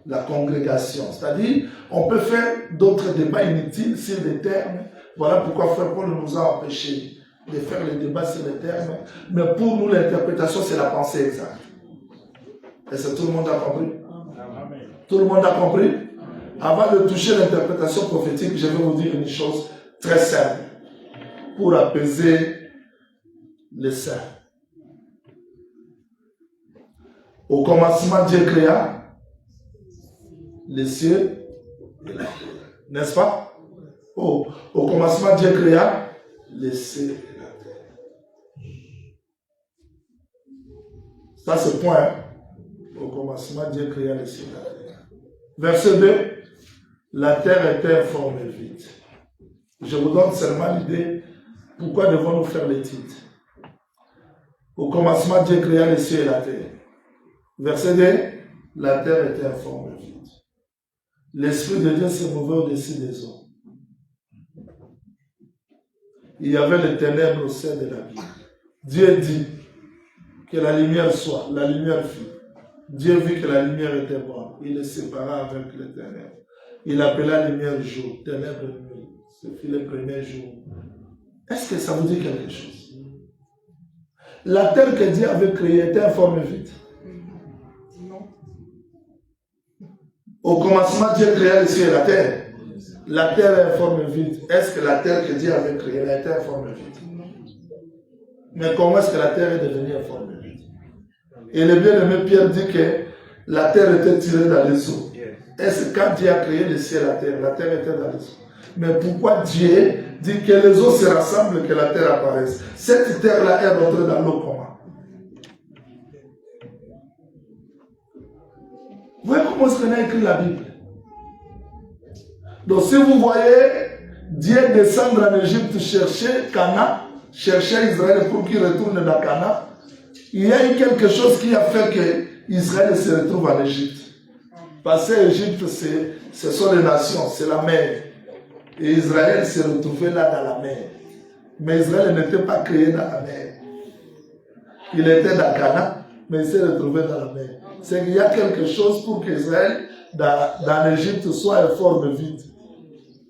La congrégation. C'est-à-dire, on peut faire d'autres débats inutiles sur les termes. Voilà pourquoi Frère Paul nous a empêchés de faire les débats sur les termes. Mais pour nous, l'interprétation, c'est la pensée exacte. Est-ce que tout le monde a compris? Tout le monde a compris? Avant de toucher l'interprétation prophétique, je vais vous dire une chose très simple pour apaiser les saints. Au commencement, Dieu créa les cieux et la terre. N'est-ce pas? Oh, au commencement, Dieu créa les cieux et la terre. Ça, c'est le point. Au commencement, Dieu créa les cieux et la terre. Verset 2. La terre était informe et vide. Je vous donne seulement l'idée. Pourquoi devons-nous faire l'étude? Au commencement, Dieu créa les cieux et la terre. Verset 2. La terre était informe et vide. L'Esprit de Dieu s'est mouvait au-dessus des eaux. Il y avait les ténèbres au sein de la vie. Dieu dit que la lumière soit. La lumière fut. Dieu vit que la lumière était bonne. Il les sépara avec les ténèbres. Il appela la lumière jour, ténèbres nuit. Ce fut le premier jour. Est-ce que ça vous dit quelque chose? La terre que Dieu avait créée était informe et vide. Au commencement, Dieu créa les cieux et la terre. La terre est informe et vide. Est-ce que la terre que Dieu avait créée, elle était informe et vide? Mais comment est-ce que la terre est devenue informe et vide? Et le bien-aimé Pierre dit que la terre était tirée dans les eaux. Est-ce que quand Dieu a créé les cieux et la terre était dans les eaux? Mais pourquoi Dieu dit que les eaux se rassemblent et que la terre apparaisse? Cette terre-là est rentrée dans l'eau comment? Vous voyez comment est-ce qu'on a écrit la Bible? Donc si vous voyez Dieu descendre en Égypte chercher Cana, chercher Israël pour qu'il retourne dans Cana, il y a eu quelque chose qui a fait que Israël se retrouve en Égypte. Parce que l'Égypte, ce sont les nations, c'est la mer. Et Israël s'est retrouvé là dans la mer. Mais Israël n'était pas créé dans la mer. Il était dans Cana, mais il s'est retrouvé dans la mer. C'est qu'il y a quelque chose pour qu'Israël, dans l'Égypte, soit informe vide.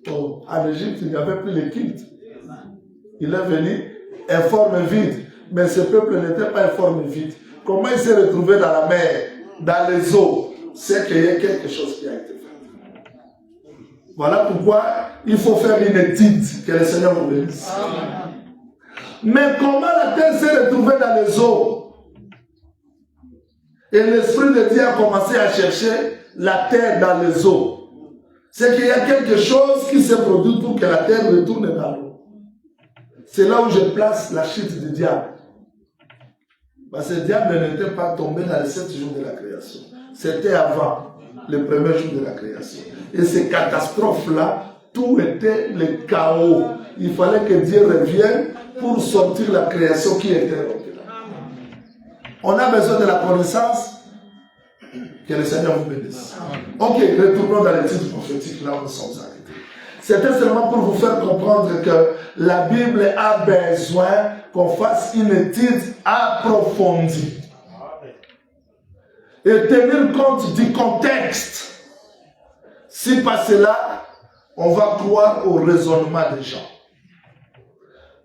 Donc, en Égypte, il n'y avait plus l'équipe. Il est venu informe vide. Mais ce peuple n'était pas informe vide. Comment il s'est retrouvé dans la mer, dans les eaux? C'est qu'il y a quelque chose qui a été fait. Voilà pourquoi il faut faire une étude. Que le Seigneur vous bénisse. Mais comment la terre s'est retrouvée dans les eaux? Et l'Esprit de Dieu a commencé à chercher la terre dans les eaux. C'est qu'il y a quelque chose qui s'est produit pour que la terre retourne dans l'eau. C'est là où je place la chute du diable. Parce que le diable n'était pas tombé dans les 7 jours de la création. C'était avant, le premier jour de la création. Et ces catastrophes-là, tout était le chaos. Il fallait que Dieu revienne pour sortir la création qui était rompue. On a besoin de la connaissance. Que le Seigneur vous bénisse. Ok, retournons dans les titres prophétiques, là où nous sommes arrêtés. C'était seulement pour vous faire comprendre que la Bible a besoin qu'on fasse une étude approfondie. Et tenir compte du contexte. Si pas cela, on va croire au raisonnement des gens.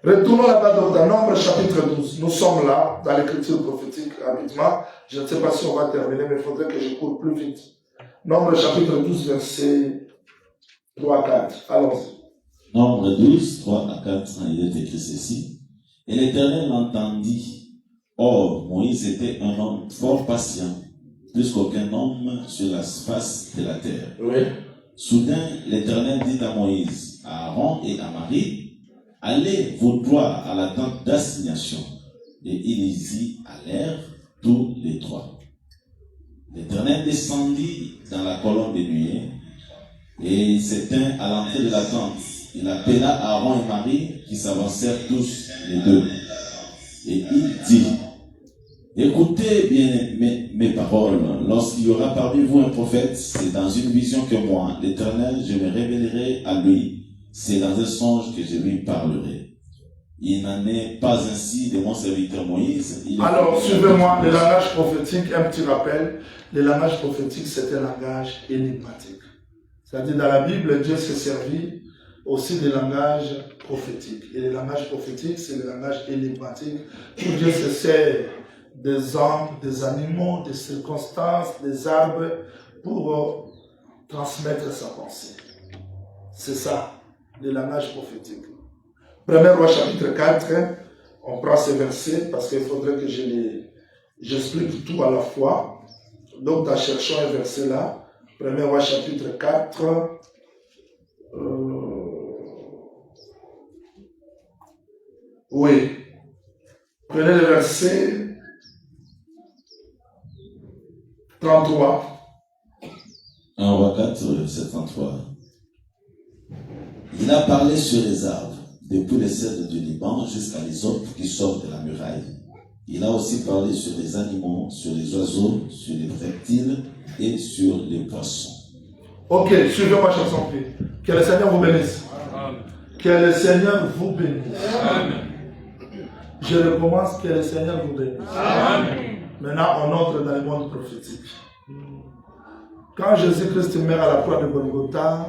Retournons là-bas dans Nombre chapitre 12. Nous sommes là, dans l'écriture prophétique, rapidement. Je ne sais pas si on va terminer, mais il faudrait que je cours plus vite. Nombre chapitre 12, verset 3 à 4. Allons-y. Nombre 12, 3 à 4, il est écrit ceci. Et l'Éternel entendit. Or, Moïse était un homme fort patient, plus qu'aucun homme sur la face de la terre. Oui. Soudain, l'Éternel dit à Moïse, à Aaron et à Marie, allez, vous trois, à la tente d'assignation. Et ils y allèrent tous les trois. L'Éternel descendit dans la colonne de nuée et s'éteint à l'entrée de la tente. Il appela Aaron et Marie qui s'avancèrent tous les deux. Et il dit, écoutez bien mes paroles. Lorsqu'il y aura parmi vous un prophète, c'est dans une vision que moi, l'Éternel, je me révélerai à lui. C'est dans un songe que je lui parlerai. Il n'en est pas ainsi de mon serviteur Moïse. Alors, suivez-moi, le langage prophétique, un petit rappel. Le langage prophétique, c'est un langage énigmatique. C'est-à-dire, dans la Bible, Dieu s'est servi aussi des langages prophétiques. Et le langage prophétique, c'est le langage énigmatique où Dieu se sert des hommes, des animaux, des circonstances, des arbres pour transmettre sa pensée. C'est ça, le langage prophétique. 1er Roi chapitre 4, on prend ces versets parce qu'il faudrait que j'explique tout à la fois. Donc, en cherchant un verset là, 1er Roi chapitre 4, oui. Prenez le verset 33. 1 Roi 4, verset 33. Il a parlé sur les arbres, depuis les cèdres du Liban jusqu'à l'hysope qui sort de la muraille. Il a aussi parlé sur les animaux, sur les oiseaux, sur les reptiles et sur les poissons. Ok, suivez-moi, chers enfants. Que le Seigneur vous bénisse. Que le Seigneur vous bénisse. Amen. Je recommence, que le Seigneur vous bénisse. Amen. Maintenant, on entre dans le monde prophétique. Quand Jésus-Christ meurt à la croix de Golgotha,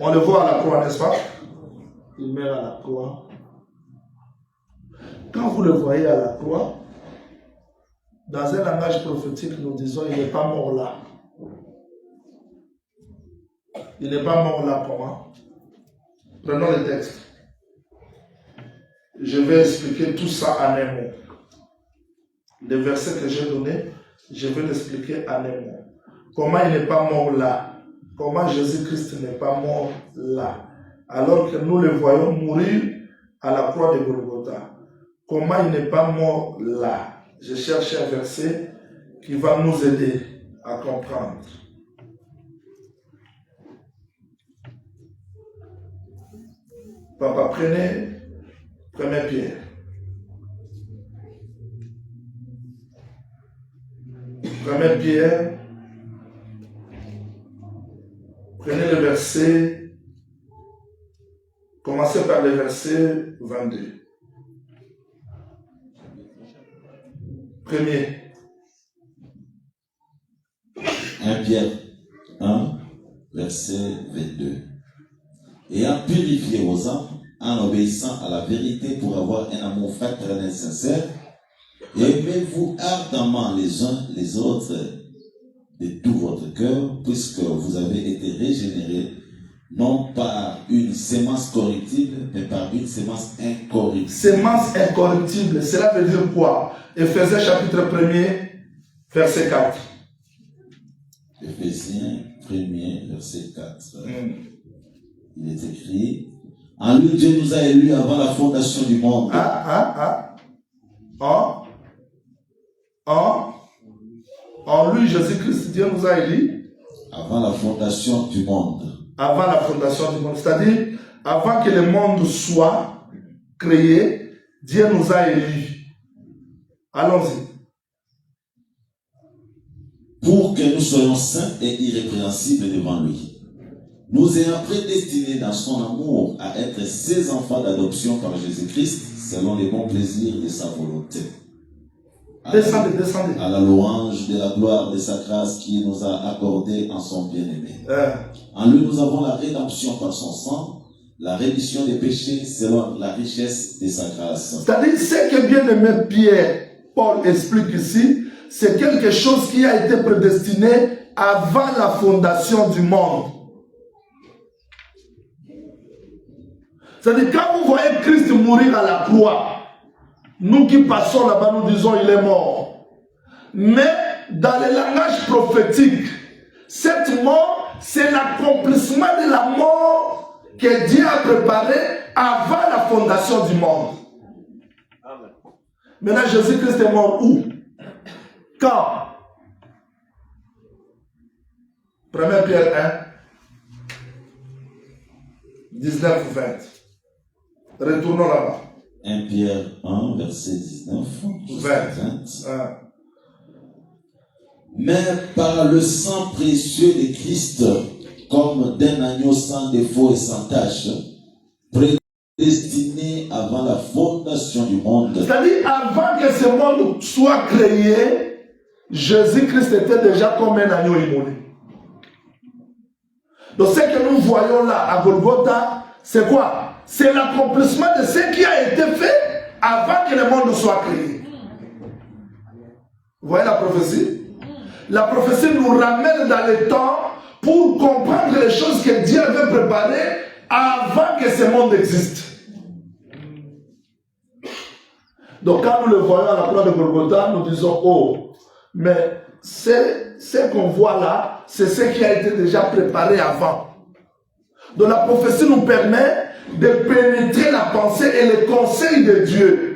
on le voit à la croix, n'est-ce pas? Il meurt à la croix. Quand vous le voyez à la croix, dans un langage prophétique, nous disons, il n'est pas mort là. Il n'est pas mort là, comment? Prenons le texte. Je vais expliquer tout ça en un mot. Les versets que j'ai donnés, je vais l'expliquer en un mot. Comment il n'est pas mort là? Comment Jésus-Christ n'est pas mort là? Alors que nous le voyons mourir à la croix de Golgotha. Comment il n'est pas mort là? Je cherche un verset qui va nous aider à comprendre. Papa, prenez 1 Pierre. 1 Pierre. Prenez le verset. Commencez par le verset 22. Premier. 1 Pierre 1, verset 22. Ayant purifié vos âmes en obéissant à la vérité pour avoir un amour fraternel sincère, aimez-vous ardemment les uns les autres de tout votre cœur, puisque vous avez été régénérés, non par une sémence corruptible, mais par une sémence incorruptible. Sémence incorruptible, cela veut dire quoi? Éphésiens chapitre 1er, verset 4. Éphésiens 1er, verset 4. Il est écrit, en lui Dieu nous a élus avant la fondation du monde. En lui, Jésus-Christ, Dieu nous a élus. Avant la fondation du monde. Avant la fondation du monde. C'est-à-dire, avant que le monde soit créé, Dieu nous a élus. Allons-y. Pour que nous soyons saints et irrépréhensibles devant lui. Nous ayant prédestinés dans son amour à être ses enfants d'adoption par Jésus-Christ, selon les bons plaisirs de sa volonté. Descendez, descendez. À la louange de la gloire de sa grâce qui nous a accordé en son bien-aimé. En lui, nous avons la rédemption par son sang, la rémission des péchés selon la richesse de sa grâce. C'est-à-dire, ce que bien-aimé Pierre, Paul explique ici, c'est quelque chose qui a été prédestiné avant la fondation du monde. C'est-à-dire, quand vous voyez Christ mourir à la croix, nous qui passons là-bas, nous disons il est mort. Mais dans le langage prophétique, cette mort, c'est l'accomplissement de la mort que Dieu a préparée avant la fondation du monde. Amen. Maintenant, Jésus-Christ est mort où? Quand? 1 Pierre 1, 19-20. Retournons là-bas. 1 Pierre 1, verset 19, 20. Mais par le sang précieux de Christ, comme d'un agneau sans défaut et sans tache, prédestiné avant la fondation du monde. C'est-à-dire, avant que ce monde soit créé, Jésus-Christ était déjà comme un agneau immolé. Donc ce que nous voyons là à Golgotha, c'est quoi? C'est l'accomplissement de ce qui a été fait avant que le monde soit créé. Vous voyez la prophétie? La prophétie nous ramène dans le temps pour comprendre les choses que Dieu avait préparées avant que ce monde existe. Donc quand nous le voyons à la croix de Golgotha, nous disons, oh, mais ce qu'on voit là, c'est ce qui a été déjà préparé avant. Donc la prophétie nous permet de pénétrer la pensée et les conseils de Dieu.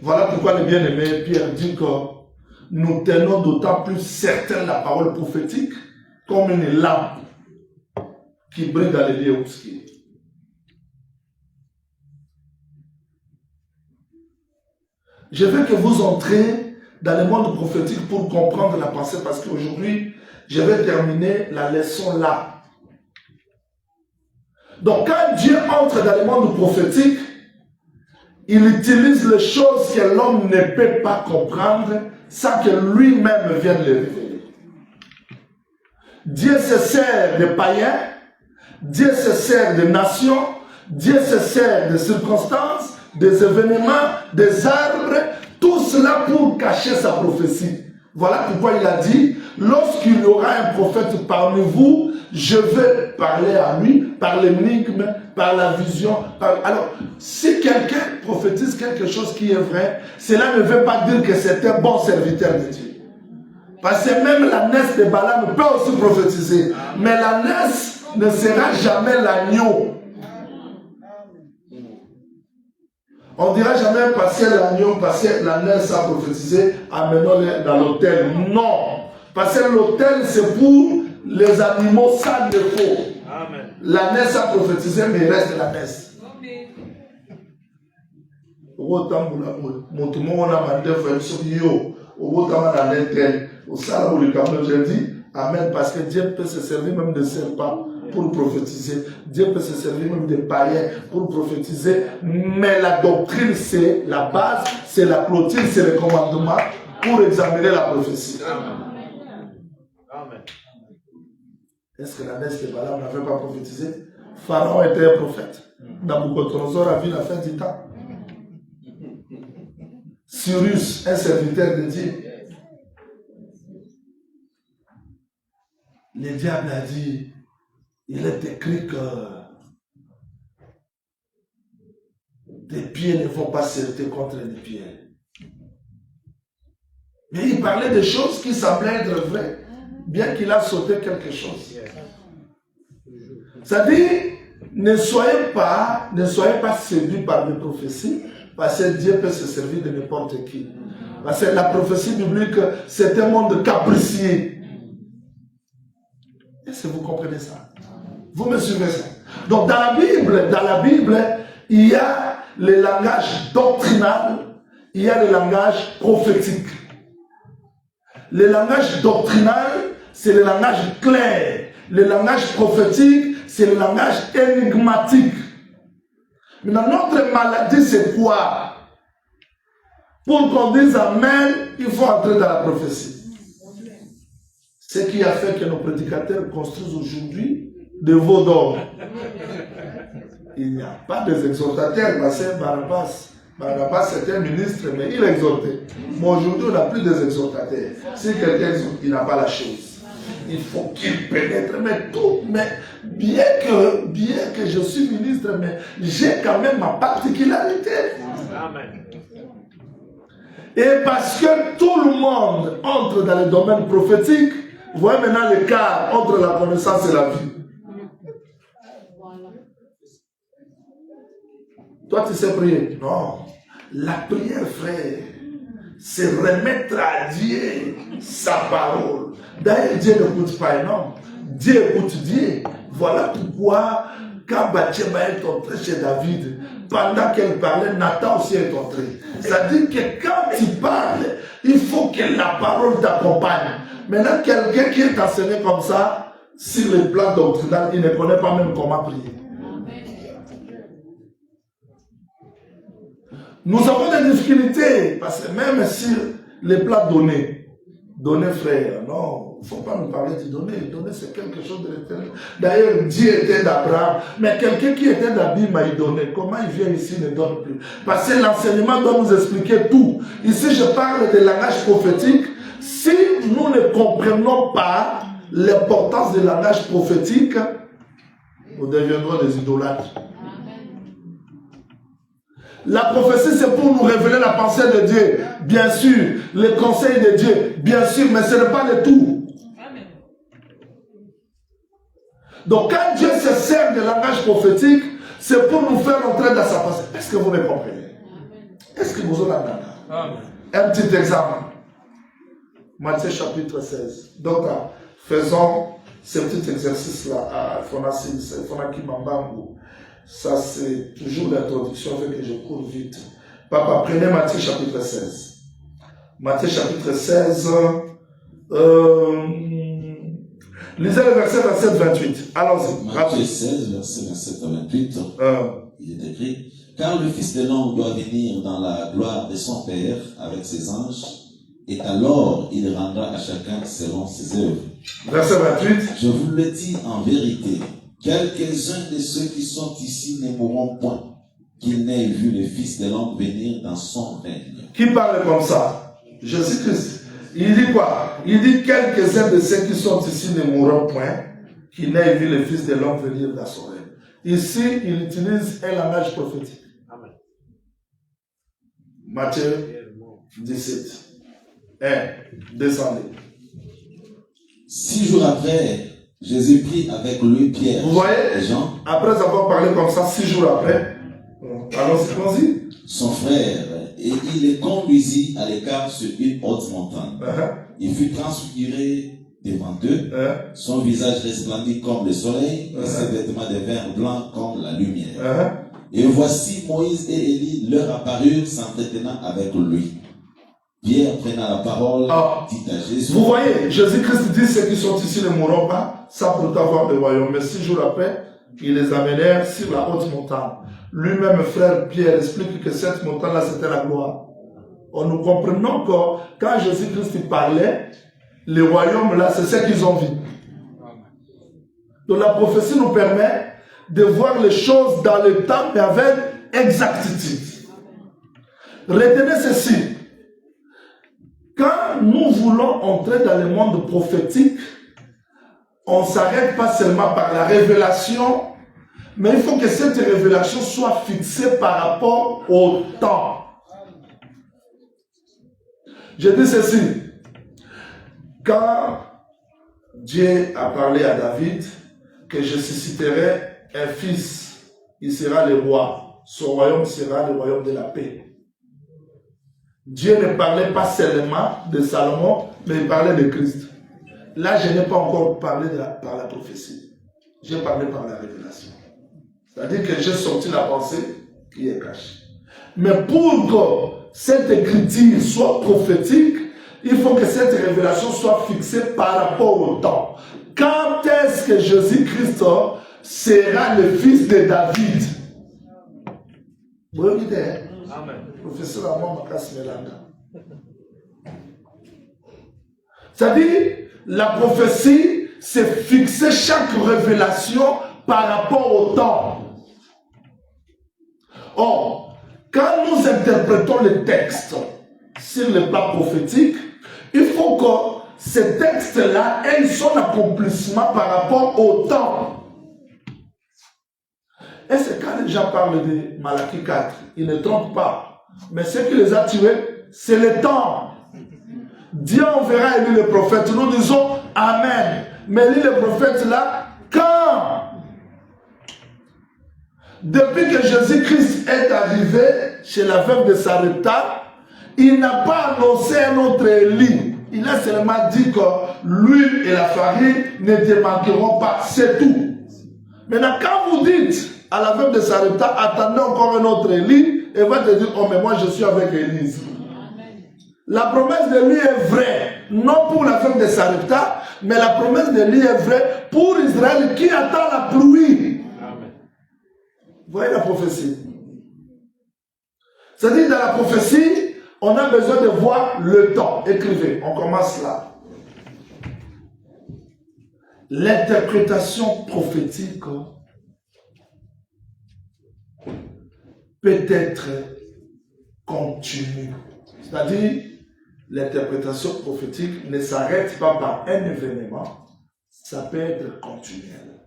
Voilà pourquoi le bien-aimé Pierre dit que nous tenons d'autant plus certaine la parole prophétique comme une lampe qui brille dans les lieux obscurs. Je veux que vous entrez dans le monde prophétique pour comprendre la pensée, parce qu'aujourd'hui, je vais terminer la leçon là. Donc, quand Dieu entre dans le monde prophétique, il utilise les choses que l'homme ne peut pas comprendre sans que lui-même vienne les révéler. Dieu se sert des païens, Dieu se sert des nations, Dieu se sert des circonstances, des événements, des arbres, tout cela pour cacher sa prophétie. Voilà pourquoi il a dit, lorsqu'il y aura un prophète parmi vous, je vais parler à lui par l'énigme, par la vision. Alors, si quelqu'un prophétise quelque chose qui est vrai, cela ne veut pas dire que c'est un bon serviteur de Dieu. Parce que même la naisse de Balaam peut aussi prophétiser. Mais la naisse ne sera jamais l'agneau. On ne dira jamais passer l'agneau, passer la naisse à prophétiser, amenons-les dans l'autel. Non. Passer l'autel, c'est pour les animaux sans défaut. Amen. La naisse a prophétisé, mais il reste la naisse. Amen. Parce que Dieu peut se servir même de serpents pour prophétiser. Dieu peut se servir même de païens pour prophétiser. Mais la doctrine, c'est la base, c'est la clôture, c'est le commandement pour examiner la prophétie. Amen. Est-ce que la naisse de Balaam n'avait pas prophétisé? Pharaon était un prophète. Nabucodonosor a vu la fin du temps. Cyrus, un serviteur de Dieu. Le diable a dit, il est écrit que tes pieds ne vont pas se heurter contre les pieds. Mais il parlait de choses qui semblaient être vraies, bien qu'il a sauté quelque chose. C'est-à-dire, ne soyez pas séduits par des prophéties, parce que Dieu peut se servir de n'importe qui. Parce que la prophétie biblique, c'est un monde capricieux. Est-ce que vous comprenez ça? Vous me suivez ça? Donc dans la Bible, il y a le langage doctrinal, il y a le langage prophétique. Le langage doctrinal, c'est le langage clair. Le langage prophétique, c'est le langage énigmatique. Maintenant, notre maladie, c'est quoi? Pour qu'on dise Amen, il faut entrer dans la prophétie. Ce qui a fait que nos prédicateurs construisent aujourd'hui de veaux d'or. Il n'y a pas des exhortateurs, parce que Barnabas était un ministre, mais il exhortait. Mais aujourd'hui, on n'a plus des exhortateurs. Si quelqu'un exhorte, il n'a pas la chose. Il faut qu'il pénètre, mais tout, mais bien que je suis ministre, mais j'ai quand même ma particularité. Amen. Et parce que tout le monde entre dans le domaine prophétique, vous voyez maintenant l'écart entre la connaissance et la vie. Toi, tu sais prier? Non. La prière, frère, c'est remettre à Dieu sa parole. D'ailleurs, Dieu n'écoute pas un homme. Dieu écoute Dieu. Voilà pourquoi, quand Bathsheba est entrée chez David, pendant qu'elle parlait, Nathan aussi est entré. C'est-à-dire que quand tu parles, il faut que la parole t'accompagne. Maintenant, quelqu'un qui est enseigné comme ça, sur le plan doctrinal, il ne connaît pas même comment prier. Nous avons des difficultés, parce que même sur les plats données, frère, non, il ne faut pas nous parler de données. Donner, c'est quelque chose de l'éternel. D'ailleurs, Dieu était d'Abraham, mais quelqu'un qui était d'Abim a donné. Comment il vient ici ne donne plus? Parce que l'enseignement doit nous expliquer tout. Ici, je parle de langage prophétique. Si nous ne comprenons pas l'importance du langage prophétique, nous deviendrons des idolâtres. La prophétie, c'est pour nous révéler la pensée de Dieu, bien sûr, les conseils de Dieu, bien sûr, mais ce n'est pas le tout. Amen. Donc, quand Dieu se sert de langage prophétique, c'est pour nous faire entrer dans sa pensée. Est-ce que vous me comprenez? Est-ce que vous en entendez? Un petit exemple. Matthieu chapitre 16. Donc, faisons ce petit exercice-là à Fonaki Mambangu. Ça, c'est toujours l'introduction, fait que je cours vite. Papa, prenez Matthieu chapitre 16. Matthieu chapitre 16. Lisez le verset 27-28. Allons-y. Matthieu 16, verset 27-28. Il est écrit: car le Fils de l'homme doit venir dans la gloire de son Père avec ses anges, et alors il rendra à chacun selon ses œuvres. Verset 28. Je vous le dis en vérité, quelques-uns de ceux qui sont ici ne mourront point, qu'ils n'aient vu le Fils de l'homme venir dans son règne. Qui parle comme ça? Jésus-Christ. Il dit quoi? Il dit quelques-uns de ceux qui sont ici ne mourront point, qu'ils n'aient vu le Fils de l'homme venir dans son règne. Ici, il utilise un langage prophétique. Amen. Matthieu 17. 1. Descendez. 6 jours après, Jésus prit avec lui Pierre. Vous voyez, et Jean, après avoir parlé comme ça, 6 jours après, allons-y, son frère, et il les conduisit à l'écart sur une haute montagne. Il fut transfiguré devant eux, son visage resplendit comme le soleil, et ses vêtements devinrent blancs comme la lumière. Et voici Moïse et Élie leur apparurent s'entretenant avec lui. Pierre prenant la parole, dit à Jésus. Vous voyez, Jésus-Christ dit ceux qui sont ici ne mourront pas, ça pour avoir le royaume. Mais 6 jours après, ils les amenèrent sur la haute montagne. Lui-même, frère Pierre, explique que cette montagne-là, c'était la gloire. Nous comprenons que quand Jésus-Christ parlait, le royaume là, c'est ce qu'ils ont vu. Donc la prophétie nous permet de voir les choses dans le temps, mais avec exactitude. Retenez ceci. Quand nous voulons entrer dans le monde prophétique, on ne s'arrête pas seulement par la révélation, mais il faut que cette révélation soit fixée par rapport au temps. Je dis ceci. Quand Dieu a parlé à David que je susciterai un fils, il sera le roi, son royaume sera le royaume de la paix. Dieu ne parlait pas seulement de Salomon, mais il parlait de Christ. Là, je n'ai pas encore parlé par la prophétie. J'ai parlé par la révélation. C'est-à-dire que j'ai sorti la pensée qui est caché. Mais pour que cette écriture soit prophétique, il faut que cette révélation soit fixée par rapport au temps. Quand est-ce que Jésus-Christ sera le fils de David? Vous voyez, Amen. Professeur Amon Makas Melanga. C'est-à-dire, la prophétie, c'est fixer chaque révélation par rapport au temps. Or, quand nous interprétons les textes sur le plan prophétique, il faut que ces textes-là aient son accomplissement par rapport au temps. Et c'est quand les gens parlent de Malachie 4, ils ne trompent pas. Mais ce qui les a tués, c'est le temps. Dieu enverra Élie le prophète. Nous disons Amen. Mais Élie le prophète là, quand? Depuis que Jésus-Christ est arrivé chez la veuve de Sarepta, il n'a pas annoncé un autre Élie. Il a seulement dit que l'huile et la farine ne te manqueront pas. C'est tout. Maintenant, quand vous dites à la veuve de Sarepta, attendez encore un autre Élie, elle va te dire, oh mais moi je suis avec Élise. La promesse de lui est vraie, non pour la veuve de Sarepta, mais la promesse de lui est vraie pour Israël qui attend la pluie. Amen. Vous voyez la prophétie? C'est-à-dire dans la prophétie, on a besoin de voir le temps. Écrivez, on commence là. L'interprétation prophétique peut être continue. C'est-à-dire, l'interprétation prophétique ne s'arrête pas par un événement, ça peut être continuel.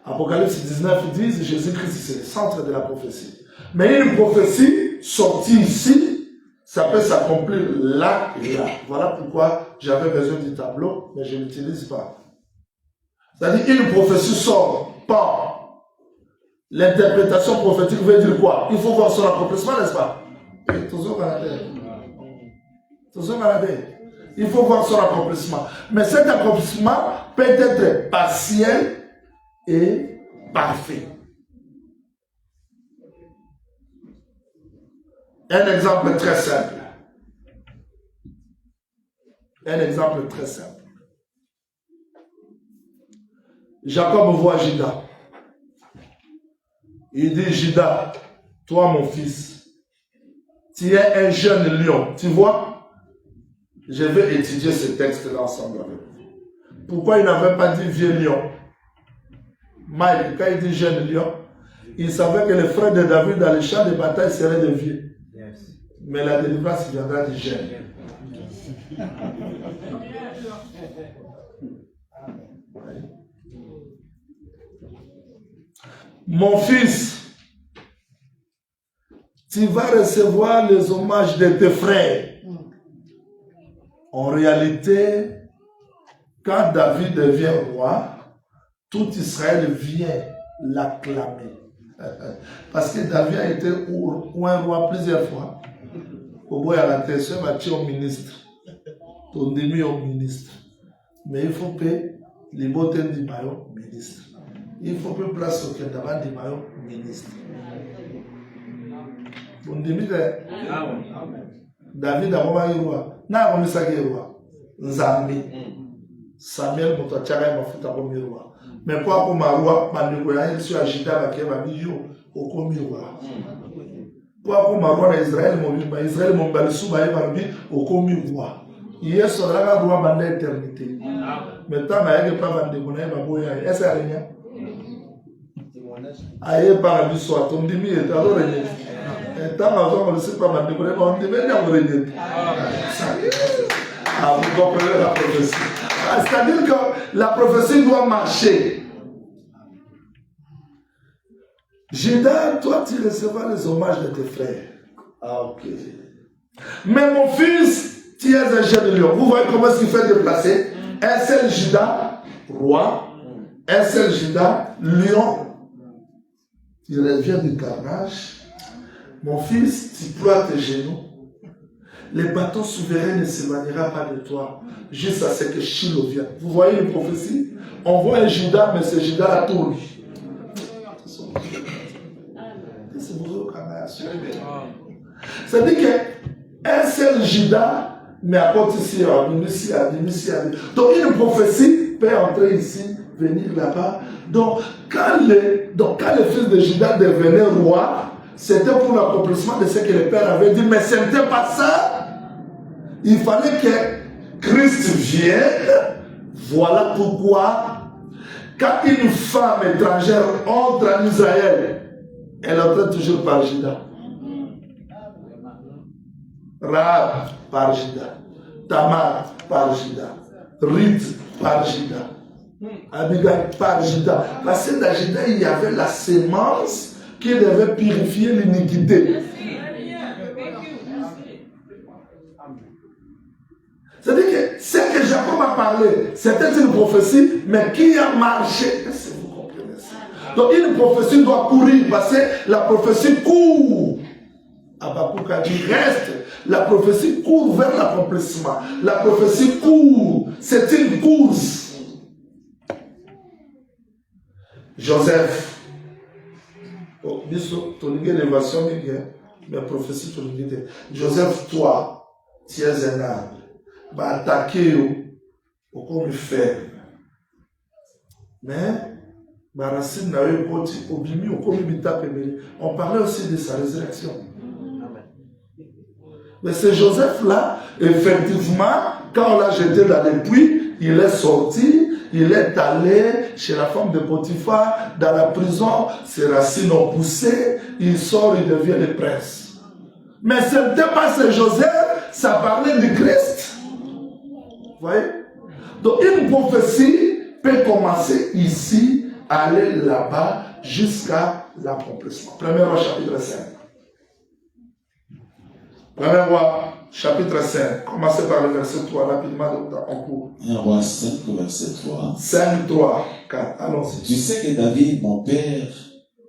Apocalypse 19 dit, Jésus-Christ c'est le centre de la prophétie. Mais une prophétie sortie ici, ça peut s'accomplir là et là. Voilà pourquoi j'avais besoin du tableau, mais je ne l'utilise pas. C'est-à-dire une prophétie sort par l'interprétation prophétique veut dire quoi? Il faut voir son accomplissement, n'est-ce pas? Il faut voir son accomplissement. Mais cet accomplissement peut être partiel et parfait. Un exemple très simple. Un exemple très simple. Jacob voit Judas. Il dit, Judas, toi mon fils, tu es un jeune lion. Tu vois? Je vais étudier ce texte-là ensemble avec vous. Pourquoi il n'avait pas dit vieux lion? Mike, quand il dit jeune lion, il savait que les frères de David dans les champs de bataille seraient des vieux. Yes. Mais la délivrance viendra du jeune. Mon fils, tu vas recevoir les hommages de tes frères. En réalité, quand David devient roi, tout Israël vient l'acclamer. Parce que David a été un roi plusieurs fois. Au bout de la terre, Mathieu au ministre. Ton demi au ministre. Mais il faut que les beautés du maillot ministre. Il faut que place au Kendama du maillot ministre. Ton demi David a roi roi. Na on ça roi. Nzambi. Samuel Motochara mafuta comme roi. Mais quoi comme roi, Mandikoya il sur agita bakeba biyo au comme roi. Quoi comme roi d'Israël Israël mon balisu baye barbi au comme roi. Il sera roi dans l'éternité. Maintenant na yake pas Mandikoya baboya. Est-ce rien? Aye par bi so atondimi et alors rien. Et tant on ne sait pas Mandikoya on devait rien. Ah, vous comprenez la prophétie. C'est-à-dire que la prophétie doit marcher. Judas, toi, tu recevras les hommages de tes frères. Ah, ok. Mais mon fils, tu es un jeune lion. Vous voyez comment est-ce qu'il fait déplacer? Un seul Judas, roi. Un seul Judas, lion. Il revient du carnage. Mon fils, tu ploies tes genoux. Les bâtons souverains ne s'éloignera pas de toi jusqu'à ce que Shiloh vienne. Vous voyez une prophétie? On voit un Judas, mais c'est Judas la tour. C'est-à-dire qu'un seul Judas, mais à côté ici, donc une prophétie peut entrer ici, venir là-bas. Donc quand le fils de Judas devenait roi, c'était pour l'accomplissement de ce que le père avait dit, mais ce n'était pas ça. Il fallait que Christ vienne. Voilà pourquoi, quand une femme étrangère entre en Israël, elle entre toujours par Judas. Rahab par Judas, Tamar par Judas, Ruth par Judas, Abigail par Judas. Parce que dans Judas, il y avait la sémence qui devait purifier l'iniquité. C'est-à-dire que ce que Jacob a parlé, c'était une prophétie, mais qui a marché. Est-ce que vous comprenez ça? Donc une prophétie doit courir, parce que la prophétie court. Habakkuk a dit, reste. La prophétie court vers l'accomplissement. La prophétie court. C'est une course. Joseph. Joseph, toi, tu es un arbre. Va attaquer au comme ferme. Mais, on parlait aussi de sa résurrection. Mais c'est Joseph-là, effectivement, quand on l'a jeté dans les puits, il est sorti, il est allé chez la femme de Potiphar, dans la prison, ses racines ont poussé, il sort, il devient le prince. Mais ce n'était pas ce Joseph, ça parlait du Christ. Vous voyez? Donc une prophétie peut commencer ici, aller là-bas, jusqu'à l'accomplissement. 1er Roi chapitre 5. 1er Roi chapitre 5. Commencez par le verset 3 rapidement en cours. 1 Roi 5, verset 3. 5, 3, 4. Allons-y. Tu sais que David, mon père,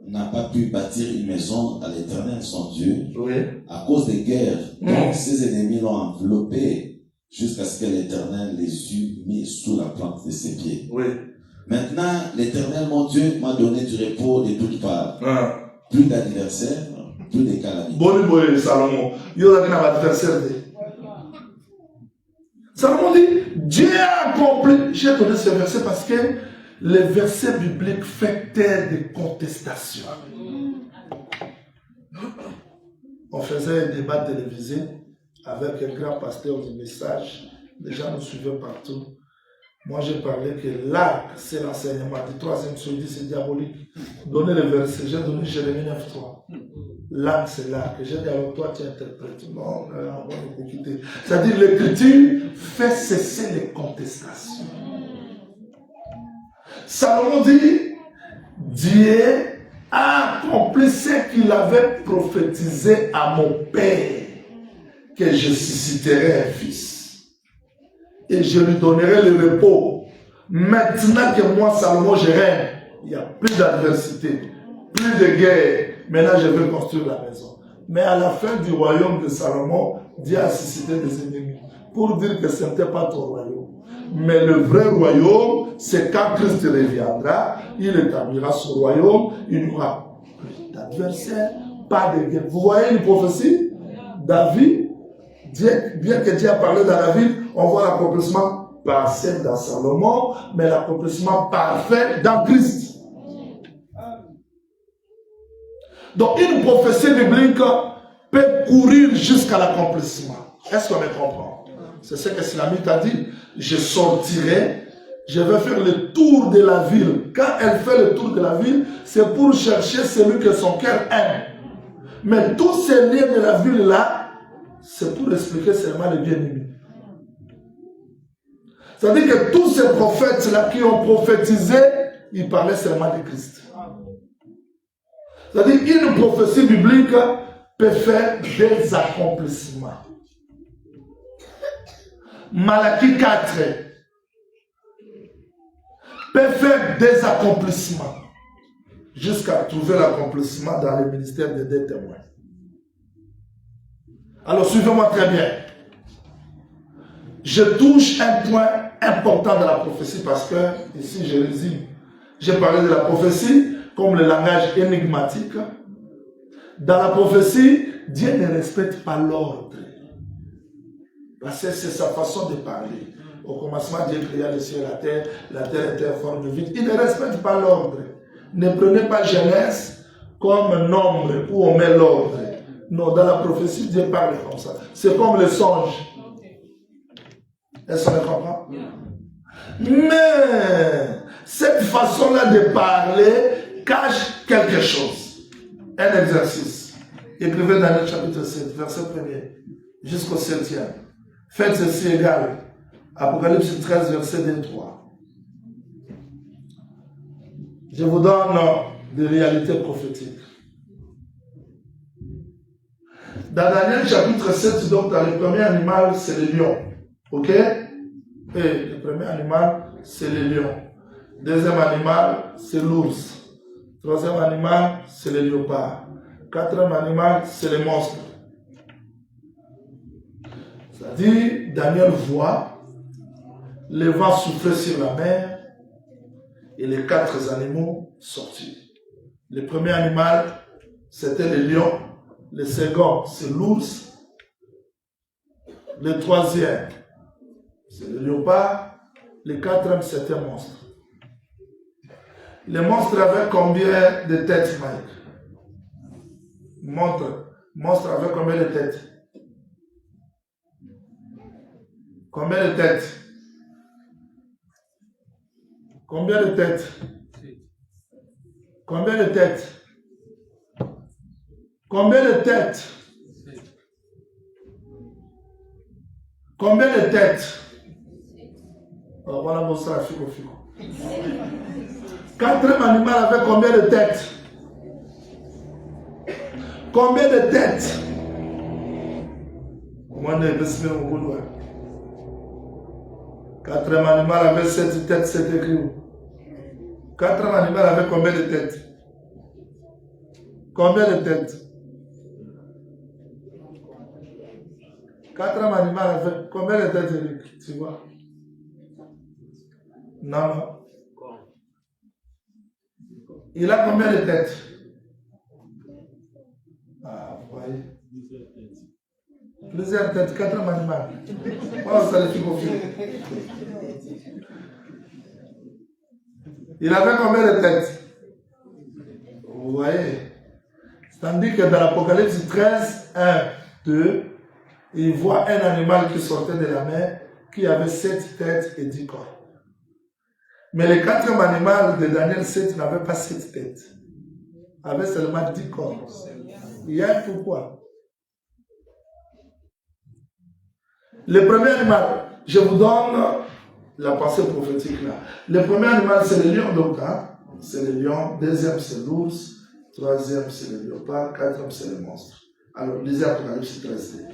n'a pas pu bâtir une maison à l'Éternel, son Dieu, Oui. à cause des guerres. Donc ses ennemis l'ont enveloppé jusqu'à ce que l'Éternel les eût mis sous la plante de ses pieds. Oui. Maintenant, l'Éternel, mon Dieu, m'a donné du repos de toutes parts. Plus d'adversaires, plus de calamités. Bon, Salomon. Il y a un adversaire. Salomon dit, Dieu a accompli. J'ai donné ce verset parce que les versets bibliques fait taire des contestations. On faisait un débat télévisé avec un grand pasteur du message. Les gens nous suivaient partout. Moi, j'ai parlé que l'arc, c'est l'enseignement. Du troisième sur 10, c'est diabolique. Donnez le verset. J'ai donné Jérémie 9.3. L'arc, c'est l'arc. J'ai dit, alors toi, tu interprètes. Non, on va écouter. C'est-à-dire, l'écriture fait cesser les contestations. Salomon dit, Dieu a accompli ce qu'il avait prophétisé à mon père, que je susciterai un fils. Et je lui donnerai le repos. Maintenant que moi, Salomon, je règne, il n'y a plus d'adversité, plus de guerre. Maintenant, je vais construire la maison. Mais à la fin du royaume de Salomon, Dieu a suscité des ennemis. Pour dire que ce n'était pas ton royaume. Mais le vrai royaume, c'est quand Christ reviendra, il établira son royaume, il n'y aura plus d'adversaires, pas de guerre. Vous voyez une prophétie? David, bien que Dieu a parlé dans la ville, on voit l'accomplissement partiel dans Salomon, mais l'accomplissement parfait dans Christ. Donc une prophétie biblique peut courir jusqu'à l'accomplissement. Est-ce qu'on me comprend? C'est ce que Silamite a dit. Je sortirai, je vais faire le tour de la ville. Quand elle fait le tour de la ville, c'est pour chercher celui que son cœur aime. Mais tous ces liens de la ville-là, c'est pour expliquer seulement le bien-aimé. C'est-à-dire que tous ces prophètes-là qui ont prophétisé, ils parlaient seulement de Christ. C'est-à-dire qu'une prophétie biblique peut faire des accomplissements. Malachie 4 peut faire des accomplissements jusqu'à trouver l'accomplissement dans le ministère des deux témoins. Alors suivez-moi très bien. Je touche un point important de la prophétie parce que, ici je résume, j'ai parlé de la prophétie comme le langage énigmatique. Dans la prophétie, Dieu ne respecte pas l'ordre. Parce que c'est sa façon de parler. Au commencement, Dieu créa le ciel et la terre était en forme de vide. Il ne respecte pas l'ordre. Ne prenez pas Genèse comme un nombre où on met l'ordre. Non, dans la prophétie, Dieu parle comme ça. C'est comme le songe. Est-ce qu'on le comprend? Mais cette façon-là de parler cache quelque chose. Un exercice. Écrivez dans le chapitre 7, verset 1er, jusqu'au 7e. Faites ceci égal. Apocalypse 13, verset 2 et 3. Je vous donne des réalités prophétiques. Dans Daniel chapitre 7, donc dans le premier animal, c'est le lion. Ok? Et le premier animal, c'est le lion. Deuxième animal, c'est l'ours. Troisième animal, c'est le léopard. Quatrième animal, c'est le monstre. C'est-à-dire, Daniel voit le vent souffler sur la mer et les 4 animaux sortir. Le premier animal, c'était le lion. Le second, c'est l'ours. Le troisième, c'est le léopard. Le quatrième, c'était un monstre. Le monstre avait combien de têtes, Mike? Monstre avait combien de têtes? Combien de têtes? Combien de têtes? Combien de têtes? Combien de têtes? Combien de têtes? Voilà, ça, fico. Quatrième animal avait combien de têtes? Combien de têtes? Quatrième animal avait 7 têtes, c'est écrit où? Quatrième animal avait combien de têtes? Combien de têtes? Quatrième animal avait combien de têtes, Eric? Tu vois? Non. Il a combien de têtes? Ah, vous voyez. Plusieurs têtes, 4 animaux. Voilà, ça les fait confier. Il avait combien de têtes? Vous voyez. Tandis que dans l'Apocalypse 13, 1, 2, il voit un animal qui sortait de la mer qui avait 7 têtes et 10 corps. Mais le 4e animal de Daniel 7 n'avait pas 7 têtes. Il avait seulement 10 corps. Il y a un pourquoi. Le premier animal, je vous donne la pensée prophétique là. Le premier animal, c'est le lion, donc, hein? C'est le lion. Deuxième, c'est l'ours. Troisième, c'est le léopard. Quatrième, c'est le monstre. Alors, lisez Apocalypse 13.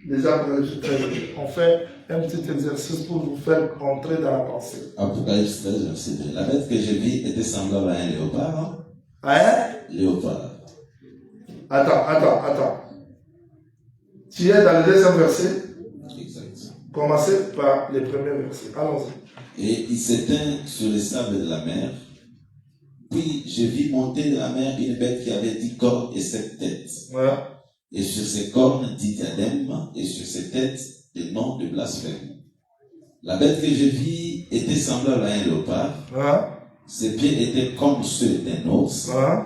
Lisez Apocalypse 13. On fait un petit exercice pour vous faire entrer dans la pensée. Apocalypse 13, verset 2. La bête que j'ai vue était semblable à un léopard. Hein? Léopard. Attends. Tu es dans le deuxième verset? Exact. Commencez par les premiers versets. Allons-y. Et il s'éteint sur les sables de la mer. Puis je vis monter de la mer une bête qui avait 10 cornes et 7 têtes. Ouais. Et sur ses cornes 10 diadèmes, et sur ses têtes des noms de blasphème. La bête que je vis était semblable à un léopard. Ouais. Ses pieds étaient comme ceux d'un ours. Ouais.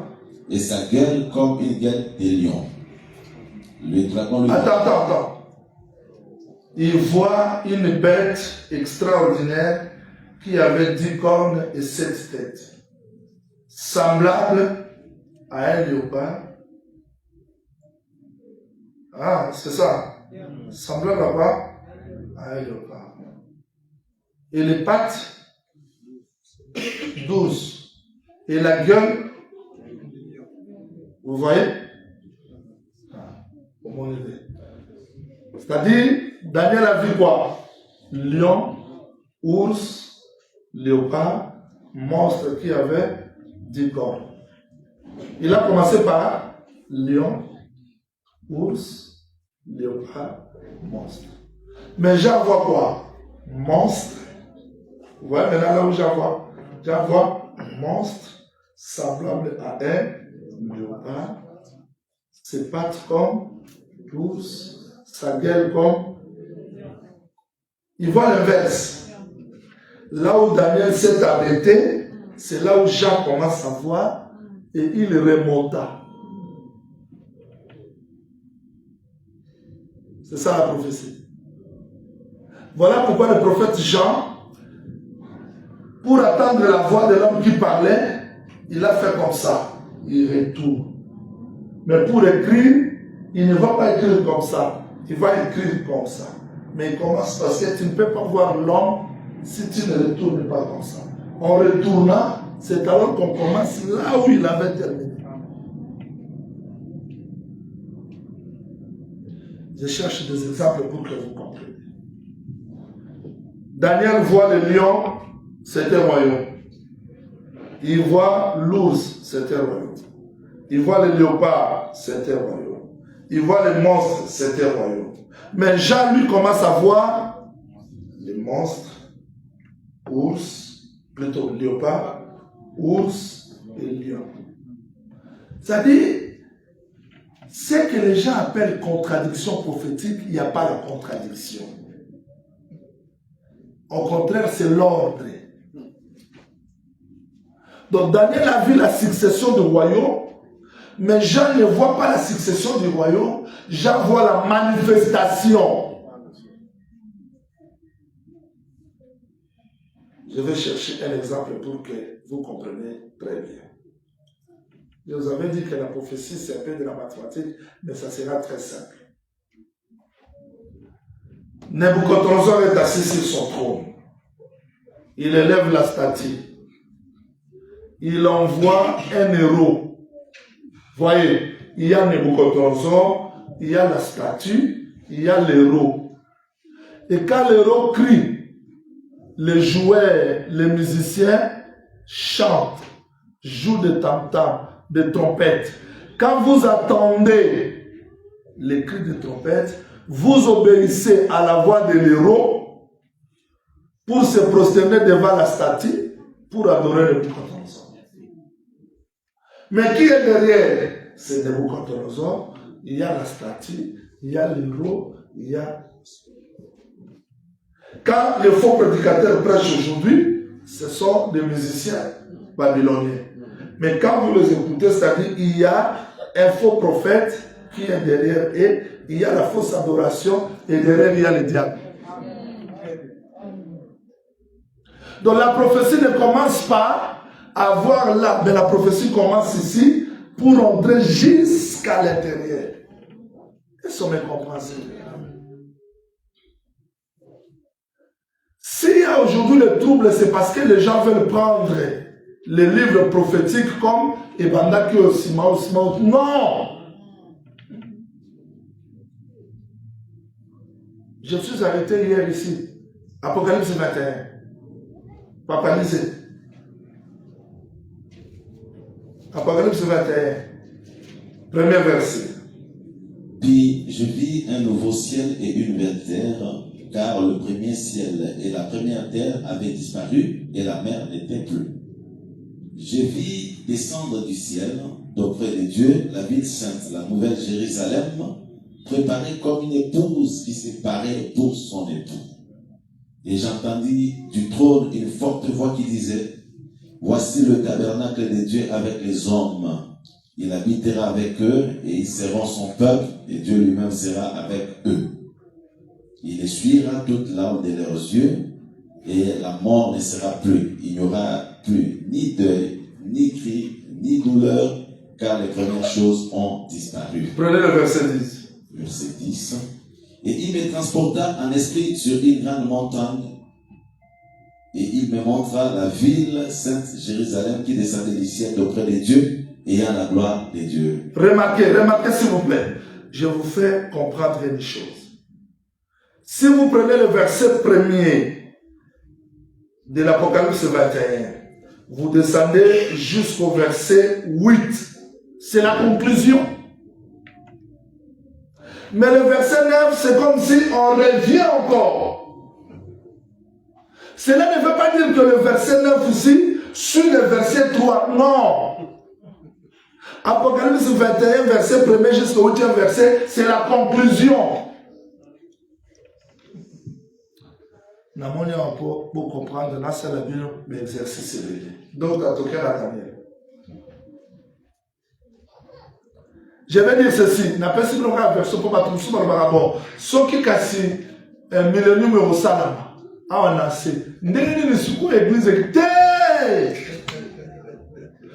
Et sa gueule comme une gueule de lion. Le dragon lui... Attends. Il voit une bête extraordinaire qui avait 10 cornes et 7 têtes. Semblable à un léopard. Ah, c'est ça. Semblable à quoi? À un léopard. Et les pattes, 12. Et la gueule, vous voyez? C'est-à-dire, Daniel a vu quoi? Lion, ours, léopard, monstre qui avait 10 cornes. Il a commencé par lion, ours, léopard, monstre. Mais j'en vois quoi? Monstre. Vous voyez maintenant là où j'en vois un monstre semblable à un léopard. ses pattes comme l'ours, sa gueule comme... Il voit l'inverse. Là où Daniel s'est arrêté, c'est là où Jean commence à voir et il remonta. C'est ça la prophétie. Voilà pourquoi le prophète Jean, pour attendre la voix de l'homme qui parlait, il a fait comme ça. Il retourne. Mais pour écrire, il ne va pas écrire comme ça. Il va écrire comme ça. Mais il commence parce que tu ne peux pas voir l'homme si tu ne retournes pas comme ça. En retournant, c'est alors qu'on commence là où il avait terminé. Je cherche des exemples pour que vous compreniez. Daniel voit le lion, c'était royaume. Il voit l'ours, c'était royaume. Il voit le léopard, c'était royaume. Il voit les monstres, c'était royaume. Mais Jean, lui, commence à voir les monstres, ours, plutôt léopard, ours et lion. C'est-à-dire, ce que les gens appellent contradiction prophétique, il n'y a pas de contradiction. Au contraire, c'est l'ordre. Donc Daniel a vu la succession du royaume, mais Jean ne voit pas la succession du royaume, Jean voit la manifestation. Je vais chercher un exemple pour que vous compreniez très bien. Je vous avais dit que la prophétie, c'est un peu de la mathématique, mais ça sera très simple. Nebuchadnezzar est assis sur son trône. Il élève la statue. Il envoie un héros. Voyez, il y a Nebuchadnezzar, il y a la statue, il y a l'héros. Et quand l'héros crie, les joueurs, les musiciens chantent, jouent des tam-tams, des trompettes. Quand vous attendez les cris de trompette, vous obéissez à la voix de l'héros pour se prosterner devant la statue pour adorer Nebuchadnezzar. Mais qui est derrière? C'est Nebuchadnezzar. Il y a la statue, il y a l'héros, il y a... Quand les faux prédicateurs prêchent aujourd'hui, ce sont des musiciens babyloniens. Mais quand vous les écoutez, c'est-à-dire il y a un faux prophète qui est derrière et il y a la fausse adoration et derrière il y a le diable. Donc la prophétie ne commence pas à voir là, mais la prophétie commence ici pour entrer jusqu'à l'intérieur. Est-ce qu'on me comprend ça? S'il y a aujourd'hui le trouble, c'est parce que les gens veulent prendre les livres prophétiques comme Ebanda Osima. Non! Je suis arrêté hier ici. Apocalypse 21. Papa lisez. Apocalypse 21. Premier verset. Puis je vis un nouveau ciel et une nouvelle terre, car le premier ciel et la première terre avaient disparu et la mer n'était plus. Je vis descendre du ciel, d'auprès de Dieu, la ville sainte, la nouvelle Jérusalem, préparée comme une épouse qui s'est parée pour son époux. Et j'entendis du trône une forte voix qui disait, « Voici le tabernacle de Dieu avec les hommes. Il habitera avec eux et ils seront son peuple et Dieu lui-même sera avec eux. Il essuiera toute larme de leurs yeux et la mort ne sera plus. Il n'y aura plus ni deuil, ni cri, ni douleur, car les premières choses ont disparu. » Prenez le verset 10. Verset 10. Et il me transporta en esprit sur une grande montagne et il me montra la ville sainte Jérusalem qui descendait du ciel d'auprès de Dieu ayant la gloire de Dieu. Remarquez s'il vous plaît. Je vous fais comprendre une chose. Si vous prenez le verset premier de l'Apocalypse 21, vous descendez jusqu'au verset 8. C'est la conclusion. Mais le verset 9, c'est comme si on revient encore. Cela ne veut pas dire que le verset 9 ici suit le verset 3. Non. Apocalypse 21, verset 1er jusqu'au 8e verset, c'est la conclusion. Namoni pour comprendre, là c'est la Bible, mais l'exercice est lié. Donc, à toquer la Daniel. Je vais dire ceci, n'a pas si nous avons version pour battre tout le monde. Ce qui casse un millénium au Salama, on a assez. N'est-ce pas l'église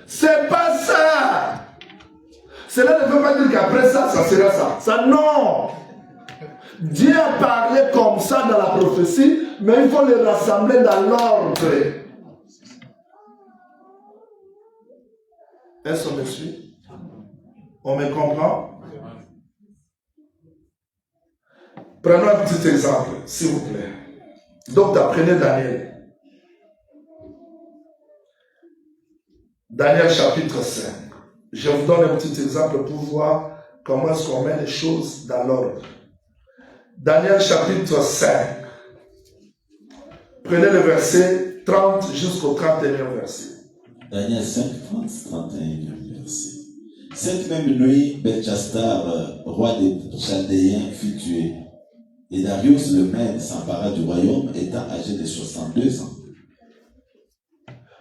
c'est pas ça. Cela ne veut pas dire qu'après ça, ça sera ça. Ça, non. Dieu a parlé comme ça dans la prophétie, mais il faut les rassembler dans l'ordre. Est-ce qu'on me suit? On me comprend? Prenons un petit exemple, s'il vous plaît. Donc, apprenez Daniel. Daniel chapitre 5. Je vous donne un petit exemple pour voir comment est-ce qu'on met les choses dans l'ordre. Daniel chapitre 5. Prenez le verset 30 jusqu'au 31e verset. Daniel 5, 30, 31e verset. Cette même nuit, Belchastar, roi des Chaldéens, fut tué. Et Darius le Mède s'empara du royaume, étant âgé de 62 ans.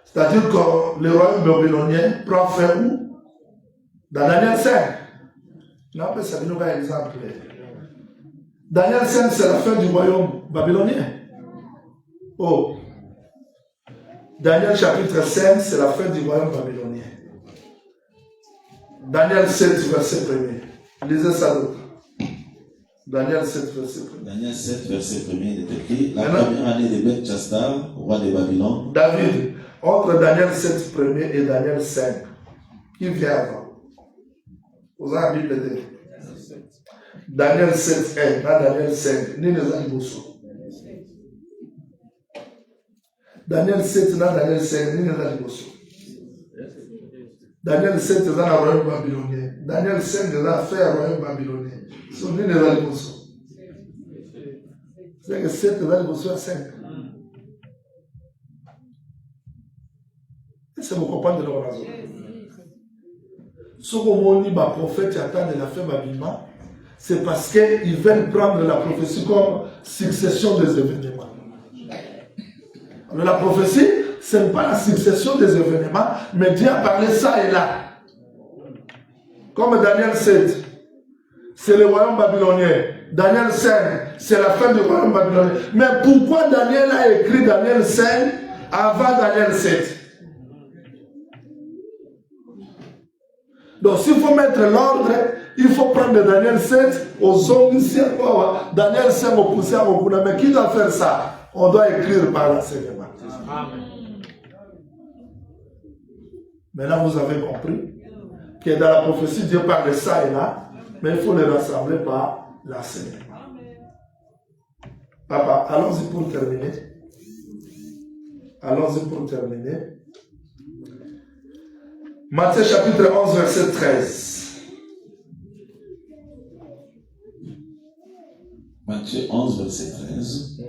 C'est-à-dire que le royaume babylonien prend fin où? Dans Daniel 5. Non, mais c'est un nouvel exemple. Daniel 5, c'est la fin du royaume babylonien. Oh. Daniel chapitre 5, c'est la fin du royaume babylonien. Daniel 7, verset 1er. Lisez ça d'autre. Daniel 7, verset 1er. Daniel 7, verset 1er, il est écrit, la première année de Belchastar, roi de Babylone. David, entre Daniel 7, 1er et Daniel 5, qui vient avant? Vous avez la Bible de Daniel 7, 1, pas Daniel 5, ni les animaux. Daniel 7, pas Daniel 5, ni les animaux. Daniel 7, c'est dans le royaume babylonien. Daniel 5, c'est dans l'affaire du royaume babylonien. Ce sont ni les animaux. C'est que 7, c'est dans le royaume 5. Est-ce que vous comprenez de leur raison? Ce qu'on dit, le prophète attend de la fin Babylone, c'est parce qu'ils veulent prendre la prophétie comme succession des événements. Alors la prophétie, ce n'est pas la succession des événements, mais Dieu a parlé ça et là. Comme Daniel 7, c'est le royaume babylonien. Daniel 5, c'est la fin du royaume babylonien. Mais pourquoi Daniel a écrit Daniel 5 avant Daniel 7? Donc s'il faut mettre l'ordre, il faut prendre Daniel 7 aux omniscients, Daniel 5 au poussé à Mokuna. Mais qui doit faire ça? On doit écrire par l'enseignement. Maintenant vous avez compris que dans la prophétie Dieu parle de ça et là, mais il faut les rassembler par l'enseignement. Papa, allons-y pour terminer. Allons-y pour terminer. Matthieu chapitre 11, verset 13. Matthieu 11, verset 13.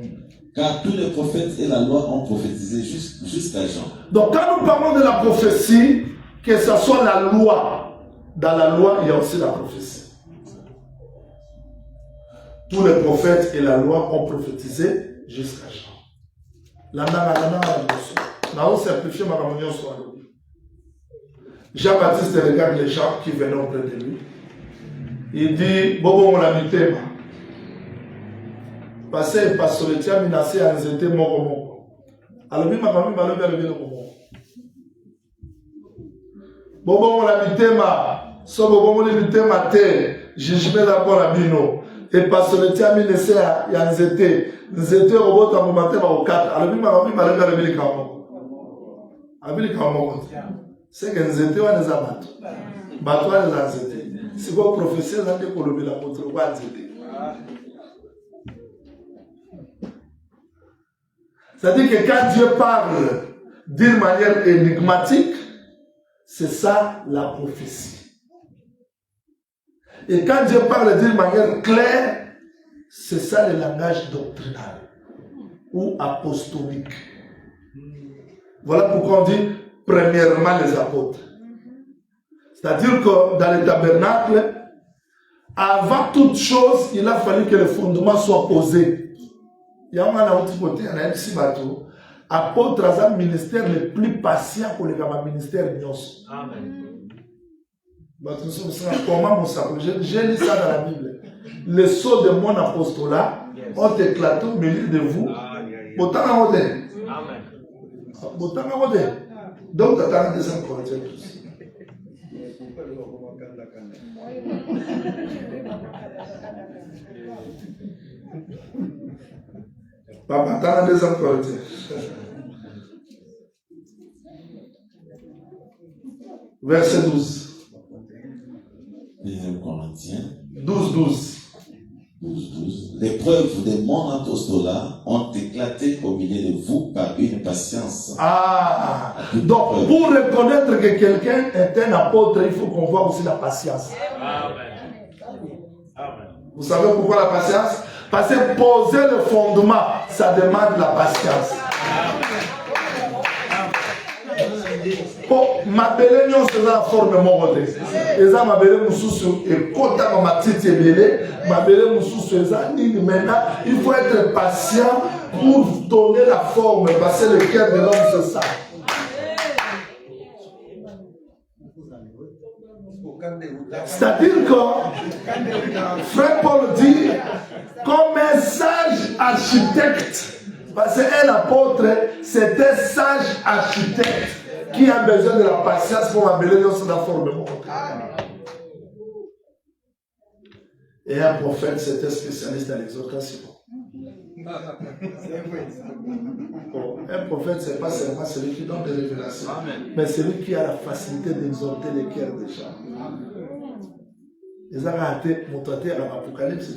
Car tous les prophètes et la loi ont prophétisé jusqu'à Jean. Donc quand nous parlons de la prophétie, que ce soit la loi, dans la loi il y a aussi la prophétie. Tous les prophètes et la loi ont prophétisé jusqu'à Jean. Jean-Baptiste regarde les gens qui venaient auprès de lui. Il dit, Bobo on l'a mis thème. Parce que parce que le tien menacé à nous était mort. Alors, ma famille m'a levé le moment. Bobo on l'a mis thème. So Bobo on l'a mis thème à terre. Jugement d'abord à Bino. Et parce que le tien menacé à nous était. Nous étions au bout de mon matin au 4. Alors, ma famille m'a levé le moment. C'est que nous étions à des abattus. Battois les étés. Si vous professez, vous avez pour la montre. C'est-à-dire que quand Dieu parle d'une manière énigmatique, c'est ça la prophétie. Et quand Dieu parle d'une manière claire, c'est ça le langage doctrinal ou apostolique. Voilà pourquoi on dit premièrement les apôtres. C'est-à-dire que dans le tabernacle, avant toute chose, il a fallu que le fondement soit posé. Il y a un autre côté, il y a un petit bateau. Apôtre a un ministère le plus patient pour les ministères. Amen. Comment j'ai lu ça dans la Bible. Les sceaux de mon apostolat ont éclaté au milieu de vous. Amen. Donc, tu as un deuxième Corinthiens plus. Papa, tu as un deuxième Corinthiens. Verset 12. Deuxième Corinthiens 12. Les preuves de mon apostolat ont éclaté au milieu de vous par une patience. Donc pour reconnaître que quelqu'un est un apôtre, il faut qu'on voit aussi la patience. Amen. Vous savez pourquoi la patience? Parce que poser le fondement, ça demande la patience. Pour m'appeler non c'est la forme mon côté. Et ça m'appeler mususu et quand on m'a titi belé, m'appeler mususu ça maintenant il faut être patient pour donner la forme parce que le cœur de l'homme c'est ça. C'est-à-dire que Frère Paul dit comme un sage architecte, parce qu'un apôtre c'est un sage architecte qui a besoin de la patience pour m'appeler dans la forme. Et un prophète, c'était spécialiste dans l'exhortation. Un prophète, ce n'est pas seulement celui qui donne des révélations, mais celui qui a la facilité d'exhorter les cœurs des gens. Ils ont raté mon traité à l'Apocalypse.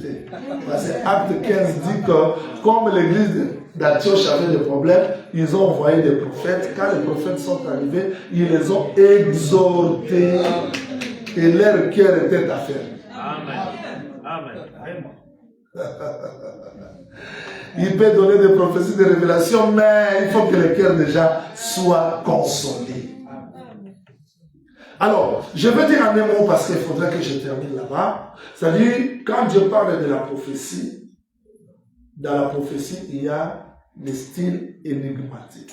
Parce que Acte 15 dit que, comme l'église d'Antioche avait des problèmes, ils ont envoyé des prophètes. Quand les prophètes sont arrivés, ils les ont exhortés et leur cœur était affermi. Amen. Il peut donner des prophéties, des révélations, mais il faut que le cœur des gens soit consolé. Alors, je vais dire un mot parce qu'il faudrait que je termine là-bas. C'est-à-dire, quand je parle de la prophétie, dans la prophétie, il y a le style énigmatique.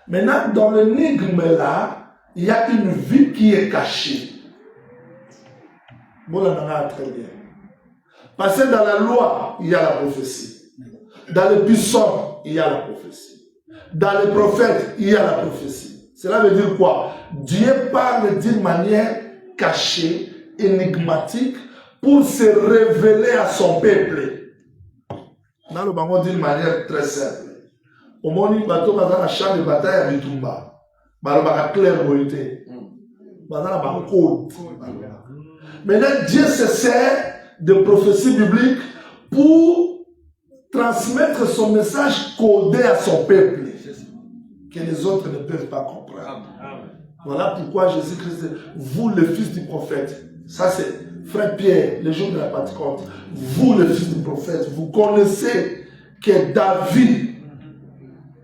Maintenant, dans l'énigme-là, il y a une vie qui est cachée. Bon, on en a très bien. Parce que dans la loi, il y a la prophétie. Dans les psaumes, il y a la prophétie. Dans les prophètes, il y a la prophétie. Cela veut dire quoi? Dieu parle d'une manière cachée, énigmatique, pour se révéler à son peuple. Dans le moment d'une manière très simple. Au moment où bateau va dans la champ de bataille à Bitumba, va clair vérité. Va dans la code. Maintenant, Dieu se sert de prophéties bibliques pour transmettre son message codé à son peuple, que les autres ne peuvent pas comprendre. Voilà pourquoi Jésus-Christ dit, vous le fils du prophète, ça c'est Frère Pierre, le jour de la Pentecôte, vous le fils du prophète, vous connaissez que David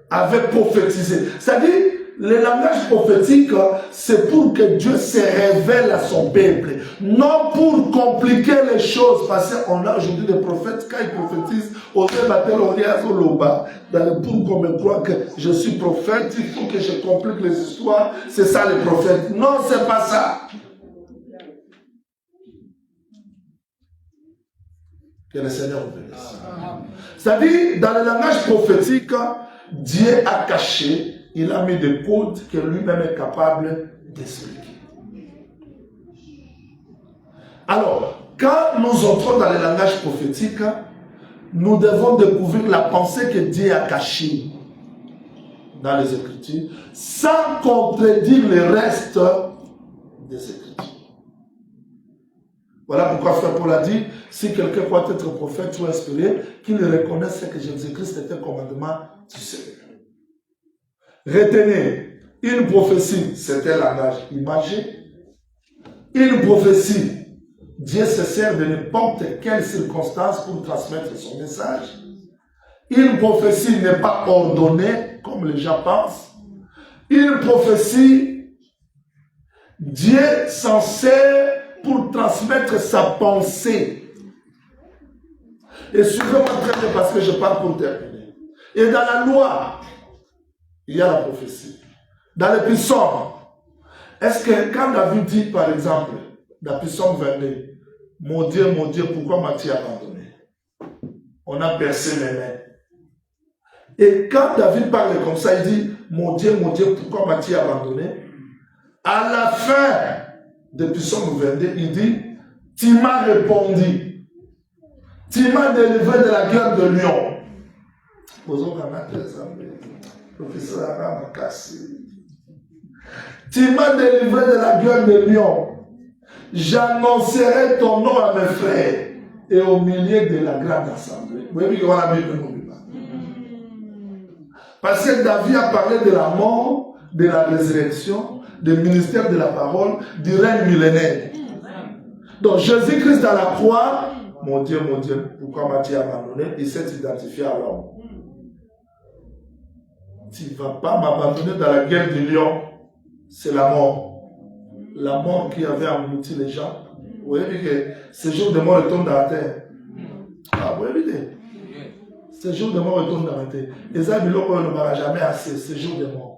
avait prophétisé. C'est-à-dire, le langage prophétique, c'est pour que Dieu se révèle à son peuple, non pour compliquer les choses, parce qu'on a aujourd'hui des prophètes, quand ils prophétisent, pour qu'on me croie que je suis prophète, il faut que je complique les histoires, c'est ça les prophètes. Non, c'est pas ça. Que le Seigneur vous bénisse. C'est-à-dire, dans le langage prophétique, Dieu a caché, il a mis des codes que lui-même est capable d'expliquer. Alors, quand nous entrons dans le langage prophétique, nous devons découvrir la pensée que Dieu a cachée dans les Écritures, sans contredire le reste des Écritures. Voilà pourquoi Frère Paul a dit, si quelqu'un croit être prophète ou inspiré, qu'il reconnaisse que Jésus-Christ est un commandement du Seigneur. Retenez, une prophétie, c'est un langage imagé. Une prophétie, Dieu se sert de n'importe quelle circonstance pour transmettre son message. Une prophétie n'est pas ordonnée, comme les gens pensent. Une prophétie Dieu s'en sert pour transmettre sa pensée. Et suivez-moi très bien parce que je parle pour terminer. Et dans la loi, il y a la prophétie. Dans les psaumes, est-ce que quand David dit par exemple, dans psaume 22, mon Dieu, pourquoi m'as-tu abandonné? On a percé mes mains. Et quand David parle comme ça, il dit, mon Dieu, pourquoi m'as-tu abandonné? À la fin de psaume 22, il dit, tu m'as répondu. Tu m'as délivré de la gueule de lion. Tu m'as délivré de la gueule de lion. J'annoncerai ton nom à mes frères et au milieu de la grande assemblée. Vous voyez qu'on a Bible n'oublie pas. Parce que David a parlé de la mort, de la résurrection, du ministère de la parole, du règne millénaire. Donc Jésus-Christ à la croix, mon Dieu, pourquoi m'as-tu abandonné? Il s'est identifié à l'homme. Tu ne vas pas m'abandonner dans la guerre du lion, c'est la mort. La mort qui avait englouti les gens. Vous voyez que ce jour de mort retourne dans la terre. Ah, vous voyez, ce jour de mort retourne dans la terre. Et ça, il ne va jamais assez, ce jour de mort.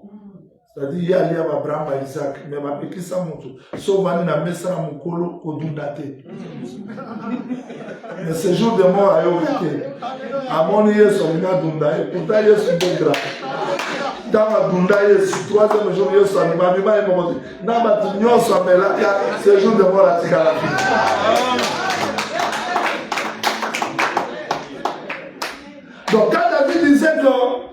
C'est-à-dire, il y a Abraham, Isaac, mais ma péki ça monte. Sauvani na mesa na mukolo kodundate. Mais ce jour de mort a été. Amon Yesu amina dunda. Et pourtant Yesu est grand. Dans ma dunda Yesu, troisième jour Yesu amina mima et mon na batunyo so amela ce jour de mort a tika. Donc quand David disait que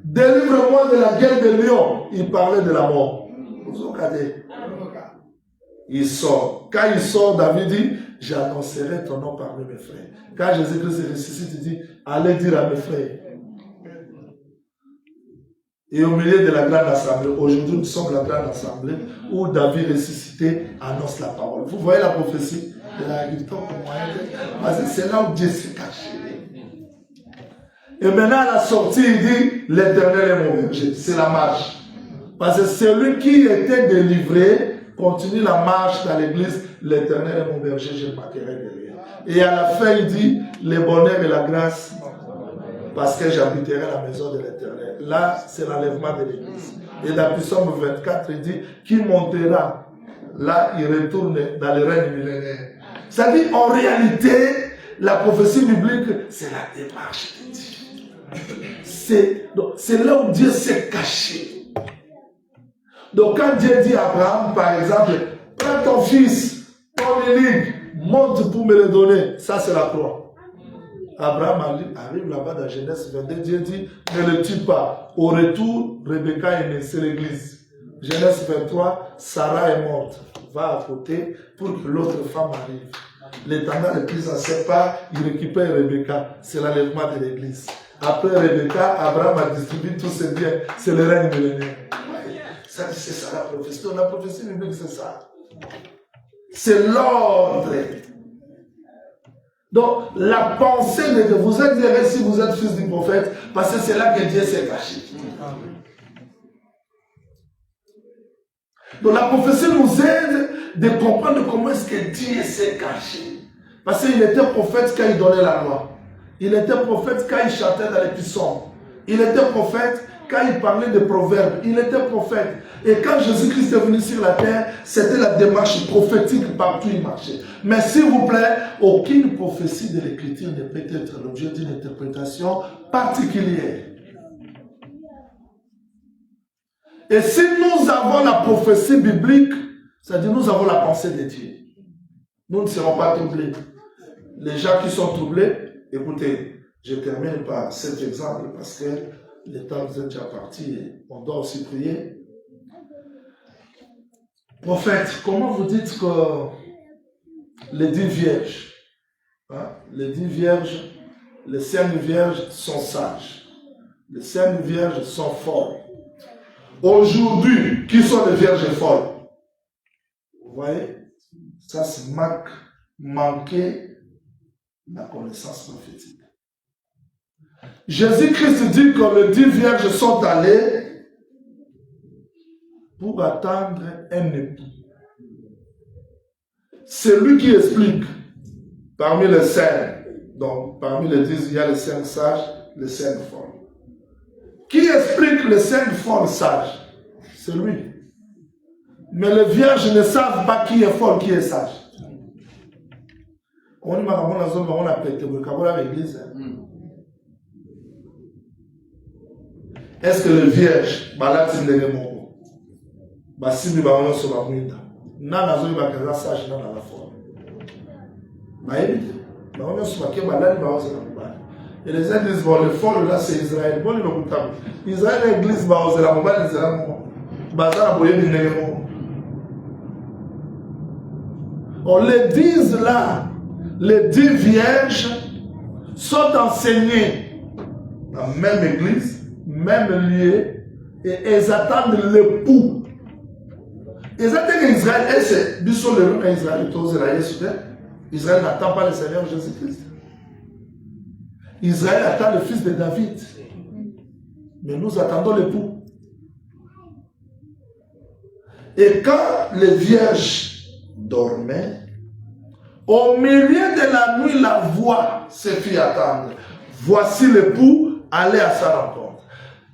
délivre-moi de la gueule de lion, il parlait de la mort. Il sort. Quand il sort, David dit, j'annoncerai ton nom parmi mes frères. Quand Jésus-Christ ressuscite, il dit, allez dire à mes frères. Et au milieu de la grande assemblée, aujourd'hui nous sommes la grande assemblée où David ressuscité annonce la parole. Vous voyez la prophétie de l'agriculteur pour moi. Parce que c'est là où Dieu s'est caché. Et maintenant, à la sortie, il dit, l'Éternel est mon berger. C'est la marche. Parce que celui qui était délivré continue la marche dans l'église. L'Éternel est mon berger, je ne manquerai de rien. Et à la fin, il dit, le bonheur et la grâce, parce que j'habiterai la maison de l'Éternel. Là, c'est l'enlèvement de l'église. Et dans Psaume 24, il dit, qui montera, là, il retourne dans le règne millénaire. C'est-à-dire, en réalité, la prophétie biblique, c'est la démarche de Dieu. C'est là où Dieu s'est caché. Donc quand Dieu dit à Abraham, par exemple, prends ton fils, ton unique, monte pour me le donner, ça c'est la croix. Abraham arrive là-bas dans Genèse 22, Dieu dit, ne le tue pas. Au retour, Rebecca est née, c'est l'église. Genèse 23, Sarah est morte. Va à côté pour que l'autre femme arrive. L'étendard de l'église ne sait pas, il récupère Rebecca. C'est l'enlèvement de l'église. Après Rebecca, Abraham a distribué tous ses biens. C'est le règne millénaire. Ça, c'est ça la prophétie. Donc, la prophétie biblique, c'est ça. C'est l'ordre. Donc, la pensée de Dieu, vous êtes heureux si vous êtes fils du prophète, parce que c'est là que Dieu s'est caché. Donc, la prophétie nous aide de comprendre comment est-ce que Dieu s'est caché. Parce qu'il était prophète quand il donnait la loi. Il était prophète quand il chantait dans les psaumes. Il était prophète quand il parlait de proverbes. Il était prophète. Et quand Jésus-Christ est venu sur la terre, c'était la démarche prophétique partout où il marchait. Mais s'il vous plaît, aucune prophétie de l'Écriture ne peut être l'objet d'une interprétation particulière. Et si nous avons la prophétie biblique, c'est-à-dire nous avons la pensée de Dieu, nous ne serons pas troublés. Les gens qui sont troublés, écoutez, je termine par cet exemple parce que le temps nous est déjà parti et on doit aussi prier. Prophète, comment vous dites que les 10 vierges, les 10 vierges, les 5 vierges sont sages, les 5 vierges sont folles. Aujourd'hui, qui sont les vierges folles? Vous voyez, ça c'est manquer la connaissance prophétique. Jésus-Christ dit que les 10 vierges sont allées pour attendre un époux. C'est lui qui explique parmi les 5. Donc, parmi les 10, il y a les 5 sages, les 5 folles. Qui explique les 5 folles sages? C'est lui. Mais les vierges ne savent pas qui est folle, qui est sage. On a pété l'église. Est-ce que les vierges, et les gens disent, bon, le fond là c'est Israël. Bon, Israël est l'église, c'est la mobile, c'est la on les dit là, les 10 vierges sont enseignées dans la même église, même lieu, et elles attendent l'époux. Ils attendent Israël, et c'est du sol de Israël, Israël n'attend pas le Seigneur Jésus-Christ. Israël attend le fils de David. Mais nous attendons l'époux. Et quand les vierges dormaient, au milieu de la nuit, la voix se fit attendre. Voici l'époux, allez à sa rencontre.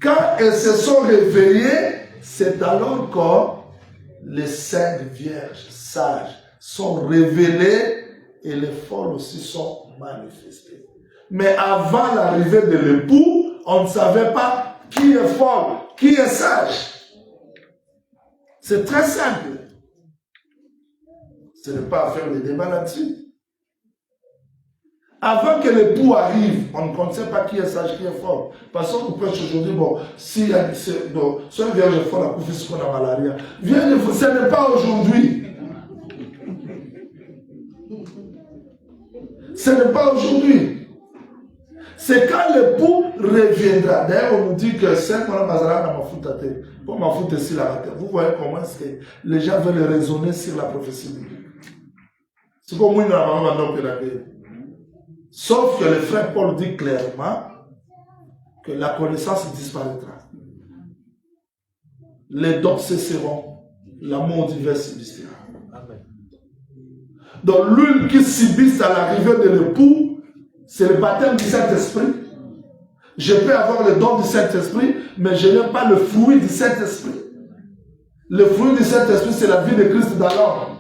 Quand elles se sont réveillées, c'est alors que les 5 vierges sages sont révélées et les folles aussi sont manifestées. Mais avant l'arrivée de l'époux, on ne savait pas qui est folle, qui est sage. C'est très simple. Ce n'est pas à faire le débat là-dessus. Avant que l'époux arrive, on ne connaissait pas qui est sage, qui est folle. Parce qu'on nous prêche aujourd'hui, bon, si un vierge est folle, on ce qu'on a malaria. Vierge folle, ce n'est pas aujourd'hui. Ce n'est pas aujourd'hui. C'est quand l'époux reviendra. D'ailleurs, on nous dit que 5 mois Mazara n'a pas foutu à terre. Pour ma foutre ici la terre. Vous voyez comment est-ce que les gens veulent raisonner sur la prophétie biblique. C'est comme nous n'avons pas de la guerre. Sauf que le frère Paul dit clairement que la connaissance disparaîtra. Les dons cesseront. L'amour divers subsistera. Donc l'une qui subsiste à l'arrivée de l'époux, c'est le baptême du Saint-Esprit. Je peux avoir le don du Saint-Esprit, mais je n'ai pas le fruit du Saint-Esprit. Le fruit du Saint-Esprit, c'est la vie de Christ dans l'homme.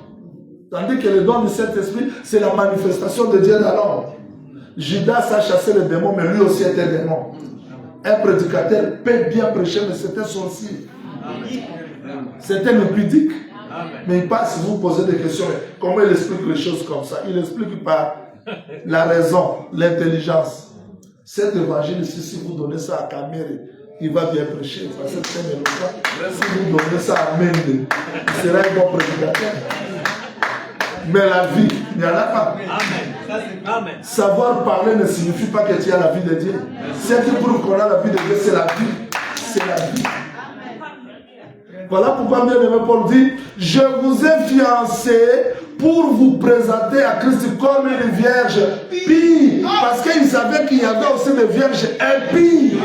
Tandis que le don du Saint-Esprit, c'est la manifestation de Dieu dans l'homme. Judas a chassé les démons, mais lui aussi était démon. Un prédicateur peut bien prêcher, mais c'était sorcier. C'était un pudique. Mais il passe, si vous posez des questions, comment il explique les choses comme ça? Il explique par la raison, l'intelligence. Cet évangile ici, si vous donnez ça à Kamere, il va bien prêcher. Parce que c'est éloquent. Si vous donnez ça à Mende, il sera un bon prédicateur. Mais la vie, il n'y en a pas. Amen. Savoir parler ne signifie pas que tu as la vie de Dieu. C'est que pour qu'on a la vie de Dieu, c'est la vie. C'est la vie. Voilà pourquoi bien-aimé Paul dit, je vous ai fiancé pour vous présenter à Christ comme une vierge pure. Parce qu'il savait qu'il y avait aussi des vierges impies.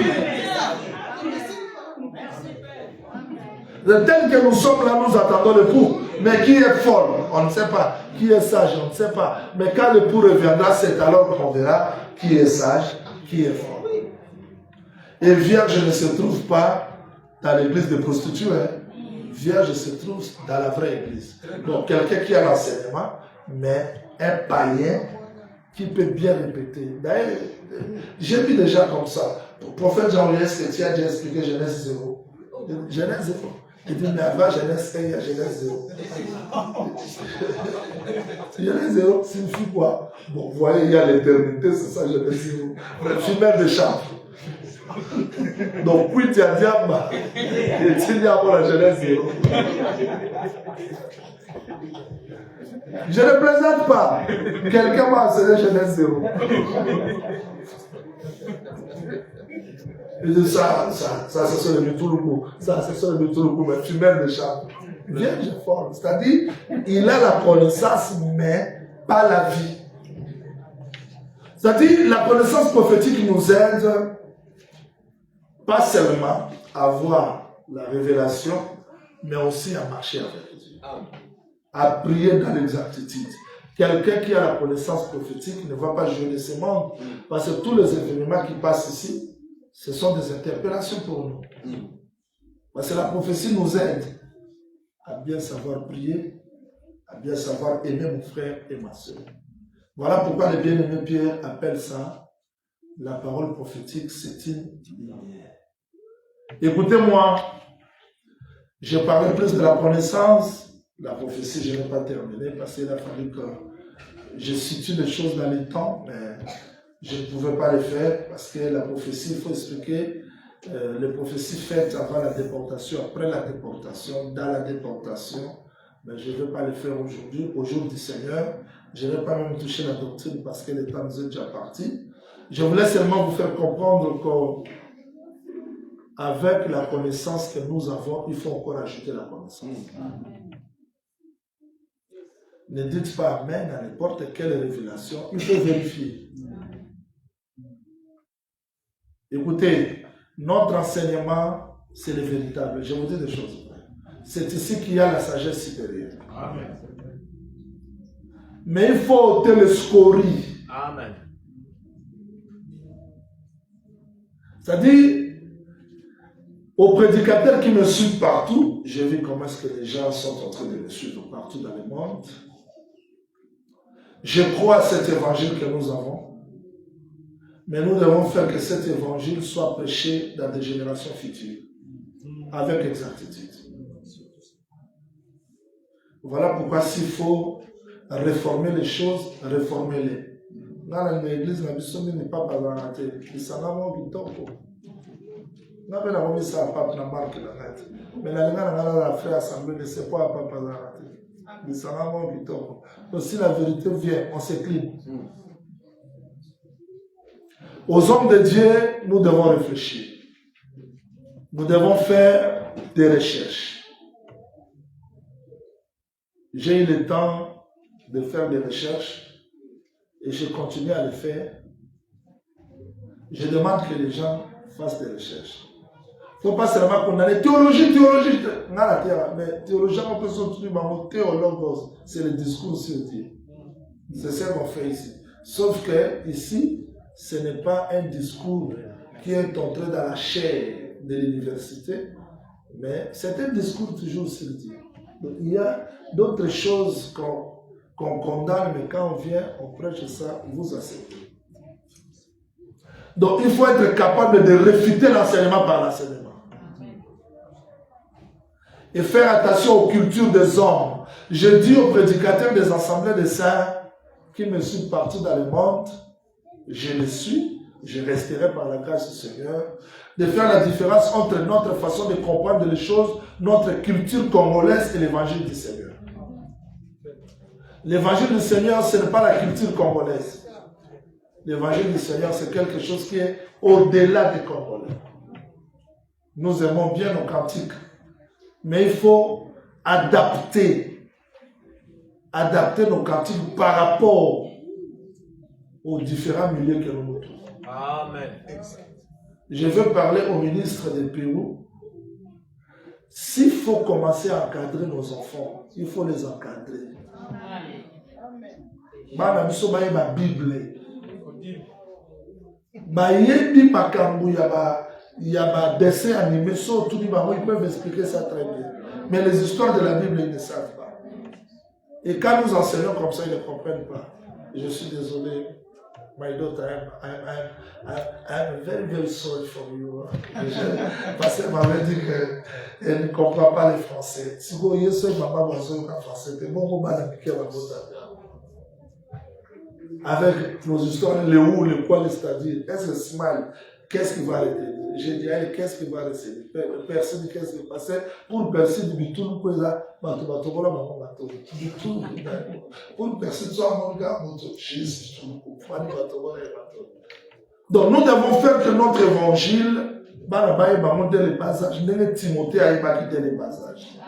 Tel que nous sommes là, nous attendons l'époux. Mais qui est folle? On ne sait pas. Qui est sage? On ne sait pas. Mais quand l'époux reviendra, c'est alors qu'on verra qui est sage, qui est folle. Et vierge ne se trouve pas dans l'église des prostituées. Vierge se trouve dans la vraie église. Donc quelqu'un qui a l'enseignement, mais un païen qui peut bien répéter. D'ailleurs, j'ai vu des gens comme ça. Le prophète Jean-Louis Chrétien a déjà expliqué Genèse 0. Genèse 0. Il dit, mais avant Genèse 1, il y a Genèse 0. Genèse 0 signifie quoi? Bon, vous voyez, il y a l'éternité, c'est ça Genèse 0. Fumeur de chambre. Donc, puis tu as diable, et tu dis avant la Genèse 0. Je ne plaisante pas. Quelqu'un m'a enseigné Genèse 0. Il dit ça, c'est sur le Mutuluku. Ça, c'est sur le Mutuluku, mais fumeur de chambre. Vierge forme. C'est-à-dire, il a la connaissance, mais pas la vie. C'est-à-dire, la connaissance prophétique nous aide pas seulement à voir la révélation, mais aussi à marcher avec Dieu. À prier dans l'exactitude. Quelqu'un qui a la connaissance prophétique ne va pas jouer de ce monde, parce que tous les événements qui passent ici, ce sont des interpellations pour nous. Parce que la prophétie nous aide à bien savoir prier, à bien savoir aimer mon frère et ma soeur. Voilà pourquoi le bien-aimé Pierre appelle ça la parole prophétique, c'est une lumière. Écoutez-moi, je parlais plus de la connaissance. La prophétie, je n'ai pas terminé parce qu'il a fallu que je situe les choses dans les temps, mais je ne pouvais pas le faire parce que la prophétie, il faut expliquer les prophéties faites avant la déportation, après la déportation, dans la déportation. Mais je ne vais pas le faire aujourd'hui, au jour du Seigneur. Je ne vais pas même toucher la doctrine parce que le temps nous est déjà parti. Je voulais seulement vous faire comprendre qu'avec la connaissance que nous avons, il faut encore ajouter la connaissance. Ne dites pas Amen à n'importe quelle révélation, il faut vérifier. Écoutez, notre enseignement, c'est le véritable. Je vous dis des choses. C'est ici qu'il y a la sagesse supérieure. Amen. Mais il faut ôter le scorie. Amen. C'est-à-dire, aux prédicateurs qui me suivent partout, j'ai vu comment est-ce que les gens sont en train de me suivre partout dans le monde. Je crois à cet évangile que nous avons, mais nous devons faire que cet évangile soit prêché dans des générations futures, avec exactitude. Voilà pourquoi s'il faut réformer les choses, réformez-les. Dans l'église, la mission n'est pas raté. Il s'en a moins du temps. On a remis ça à Pape, la marque de la net. Mais la frère assemblée ne sait pas à Pape raté. Il s'en a moins du temps. Donc si la vérité vient, on s'écline. Aux hommes de Dieu, nous devons réfléchir. Nous devons faire des recherches. J'ai eu le temps de faire des recherches et je continue à le faire. Je demande que les gens fassent des recherches. Il ne faut pas seulement condamner théologie. Mais théologie, on peut se trouver dans théologos. C'est le discours sur Dieu. C'est ce qu'on fait ici. Sauf que ici, ce n'est pas un discours qui est entré dans la chair de l'université, mais c'est un discours toujours sur Dieu. Donc, il y a d'autres choses qu'on condamne, mais quand on vient, on prêche ça, vous acceptez. Donc il faut être capable de réfuter l'enseignement par l'enseignement. Et faire attention aux cultures des hommes. Je dis aux prédicateurs des assemblées de saints qui me suivent partout dans le monde, je les suis, je resterai par la grâce du Seigneur, de faire la différence entre notre façon de comprendre les choses, notre culture congolaise et l'évangile du Seigneur. L'évangile du Seigneur, ce n'est pas la culture congolaise. L'évangile du Seigneur, c'est quelque chose qui est au-delà des Congolais. Nous aimons bien nos cantiques, mais il faut adapter nos cantiques par rapport aux différents milieux que nous trouvons. Amen. Je veux parler au ministre du Pérou. S'il faut commencer à encadrer nos enfants, il faut les encadrer. Bana biso baye ba Bible. Bayebi makambu ya ba dessin animé so tout ils peuvent expliquer ça très bien. Mais les histoires de la Bible ils ne savent pas. Et quand nous enseignons comme ça ils ne comprennent pas. Je suis désolé. My daughter, I'm very, very sorry for you. Parce qu'elle m'avait dit qu'elle ne comprend pas le français. Si vous voyez ce maman voisin en français, c'est bon, on va l'appliquer à la avec nos histoires, le où, le quoi, c'est-à-dire, est-ce que smile, qu'est-ce qui va arrêter? J'ai dit, qu'est-ce qui va arrêter? Personne, qu'est-ce qui va passer? Pour personne, du tout, nous pouvons là, pour personne, soit mon gars, mon Jésus, donc nous devons faire que notre évangile, va monter les passages, n'est Timothée à quitter les passages.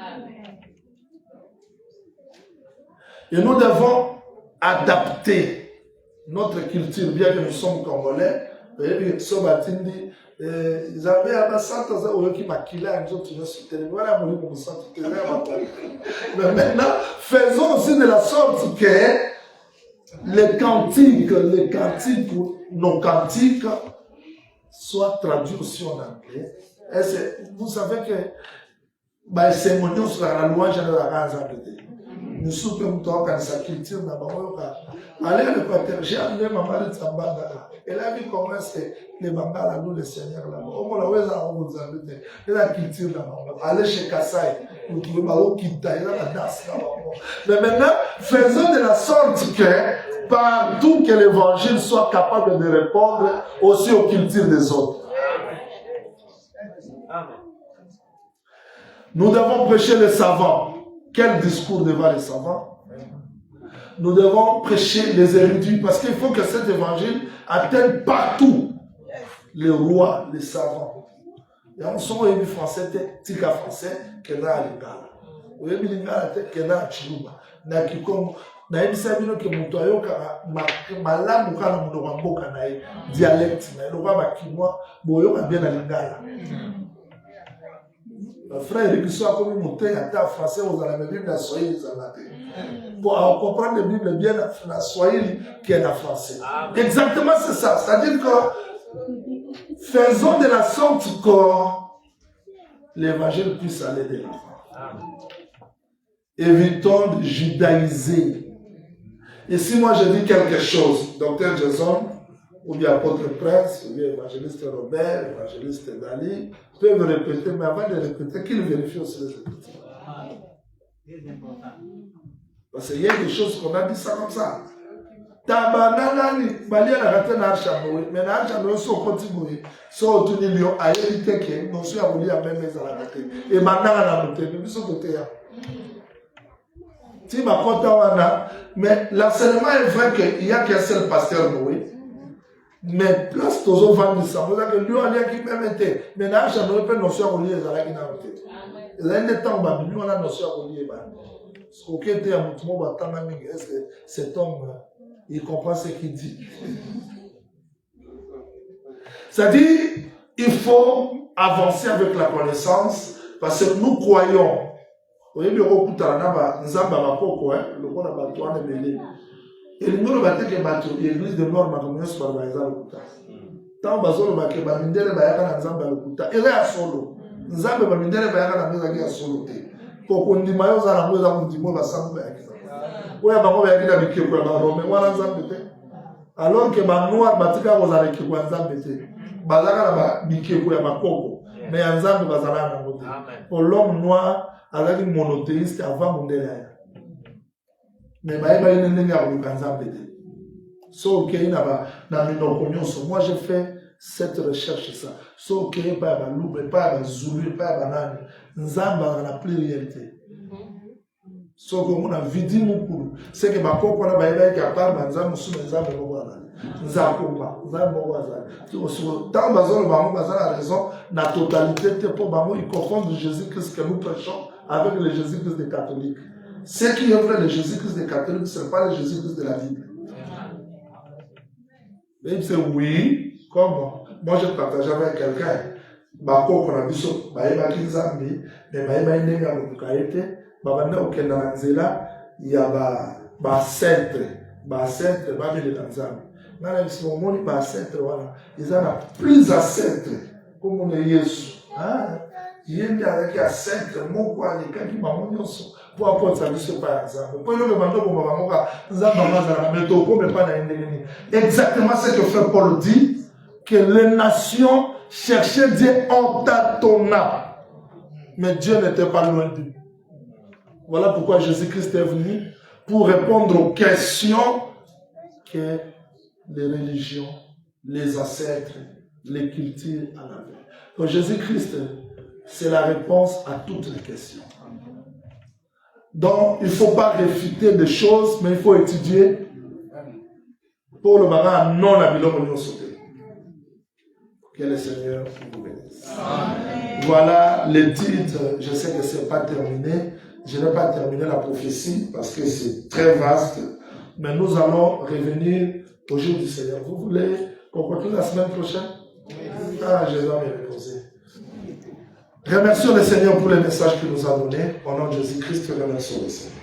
Et nous devons adapter notre culture, bien que nous sommes congolais, Ils avaient un centre qui m'a quitté un jour, tu vas soutenir. Voilà, mon livre, mais maintenant, faisons aussi de la sorte que les cantiques, nos cantiques, soient traduits aussi en anglais. Et vous savez que c'est mon nom sur la louange de la race anglais. Nous sommes tous dans sa culture. Allez à l'équateur, j'ai amené ma mère de Sambanda. Elle a vu comment c'est les Bangala, nous, les seigneurs là-bas. Au moins, on vous invite. Et la culture là-bas. Allez chez Kassai, vous trouvez Mao Kita, il y a la danse là-bas. Mais maintenant, faisons de la sorte que partout que l'évangile soit capable de répondre aussi aux cultures des autres. Nous devons prêcher les savants. Quel discours devant les savants? Nous devons prêcher les érudits parce qu'il faut que cet évangile atteigne partout les rois, les savants. Et on sent que les Français étaient français, que là à l'Ingala. Oui, mais l'Ingala était que là à Chiluba. Na kikom na ebisa bino ke muto ayoka malamu kana muno wa mboka na ye dialecte na loba bakimwa boyoka bien na Lingala. Frère, qui soit comme monté à ta français, vous allez me dire la Swahili, pour comprendre la Bible bien, la Swahili qui est la français. Exactement, c'est ça. C'est-à-dire que faisons de la sorte que l'évangile puisse aller de l'avant. Évitons de judaïser. Et si moi je dis quelque chose, Dr. Jason, ou bien apôtre Prince, ou bien évangéliste Robert, évangéliste Dali, peuvent me répéter, mais avant de répéter, qu'ils vérifient aussi les écritures. Parce qu'il y a des choses qu'on a dit ça comme ça. Tabananani, Balia n'a raté n'archamoué, mais n'archamoué sont continués. Sont au lion à éviter que nous soyons voulu à même les arabatés. Et maintenant, on a monté, mais nous sommes côté. Si ma content, mais l'enseignement est vrai qu'il n'y a qu'un seul pasteur, oui. Mais place toujours vendre ça. Vous avez que lui, on a qui même été. Mais là, j'en ai pas notion reliée à la guinée. L'un des temps, nous, on a notion reliée. Ce qu'on était à Moutoumou, est-ce que cet homme, il comprend ce qu'il dit? C'est-à-dire, il faut avancer avec la connaissance parce que nous croyons. Vous voyez, nous avons et nous avons l'église de Nord Matomos par Baïza. Tant Bazolo Bakeba, Mindere Bayaka, Nzamba Lokuta. Et là, solo. Nzamba Mindere Bayaka, Nzamba solo. Pour qu'on dise, Mayo Zara, nous avons dit, moi, Bassam Bayaka. Oui, Bamo Bayaka, Biki, Rome, voilà Nzambete. Alors que ma noire Batika was avec Nzambete. Bazaka, Biki, Makoko. Mais Nzamba Bazara, pour l'homme noir, avec une monothéiste avant Mondela. Mais moi j'ai fait cette recherche ça. So que pas Loube, pas Zulu, pas Banane, Nzamba n'a plus réalité. So que on a vidé mon coup. C'est que ma coco na baïba qui a pas Nzamba sous Nzamba Mowana. Nzamba, Nzamba Mowana. Tant Bazon a raison, la totalité pour Bamo ils confondent Jésus-Christ que nous prêchons avec le Jésus-Christ des catholiques. Ce qui est vrai, le Jésus-Christ des catholiques, ce n'est pas le Jésus-Christ de la Bible. Mais il dit oui, comme moi je partageais avec quelqu'un, Bako qu'on a vu sur Baïba Kinzambi, mais Baïba Inenga Mukaete, Babana Okenanzela, il y a centre, Babel Tanzanie. Dans le moment où il centre, voilà, ils ont plus à centre, comme on est Jésus. Il y a un centre, mon quoi, les gens qui m'ont dit pour apporter ça, je ne sais pas exemple. Pour le demander pour exactement ce que Frère Paul dit, que les nations cherchaient Dieu en tâtonnant. Mais Dieu n'était pas loin d'eux. Voilà pourquoi Jésus-Christ est venu pour répondre aux questions que les religions, les ancêtres, les cultures avaient. Donc Jésus-Christ, c'est la réponse à toutes les questions. Donc, il ne faut pas réfuter des choses, mais il faut étudier pour le marin non la bilan sauté. Que le Seigneur vous bénisse. Voilà les titres. Je sais que ce n'est pas terminé. Je n'ai pas terminé la prophétie parce que c'est très vaste. Mais nous allons revenir au jour du Seigneur. Vous voulez qu'on continue la semaine prochaine? Ah, je dois me reposer. Remercions le Seigneur pour le message qu'il nous a donné. Au nom de Jésus-Christ, remercions le Seigneur.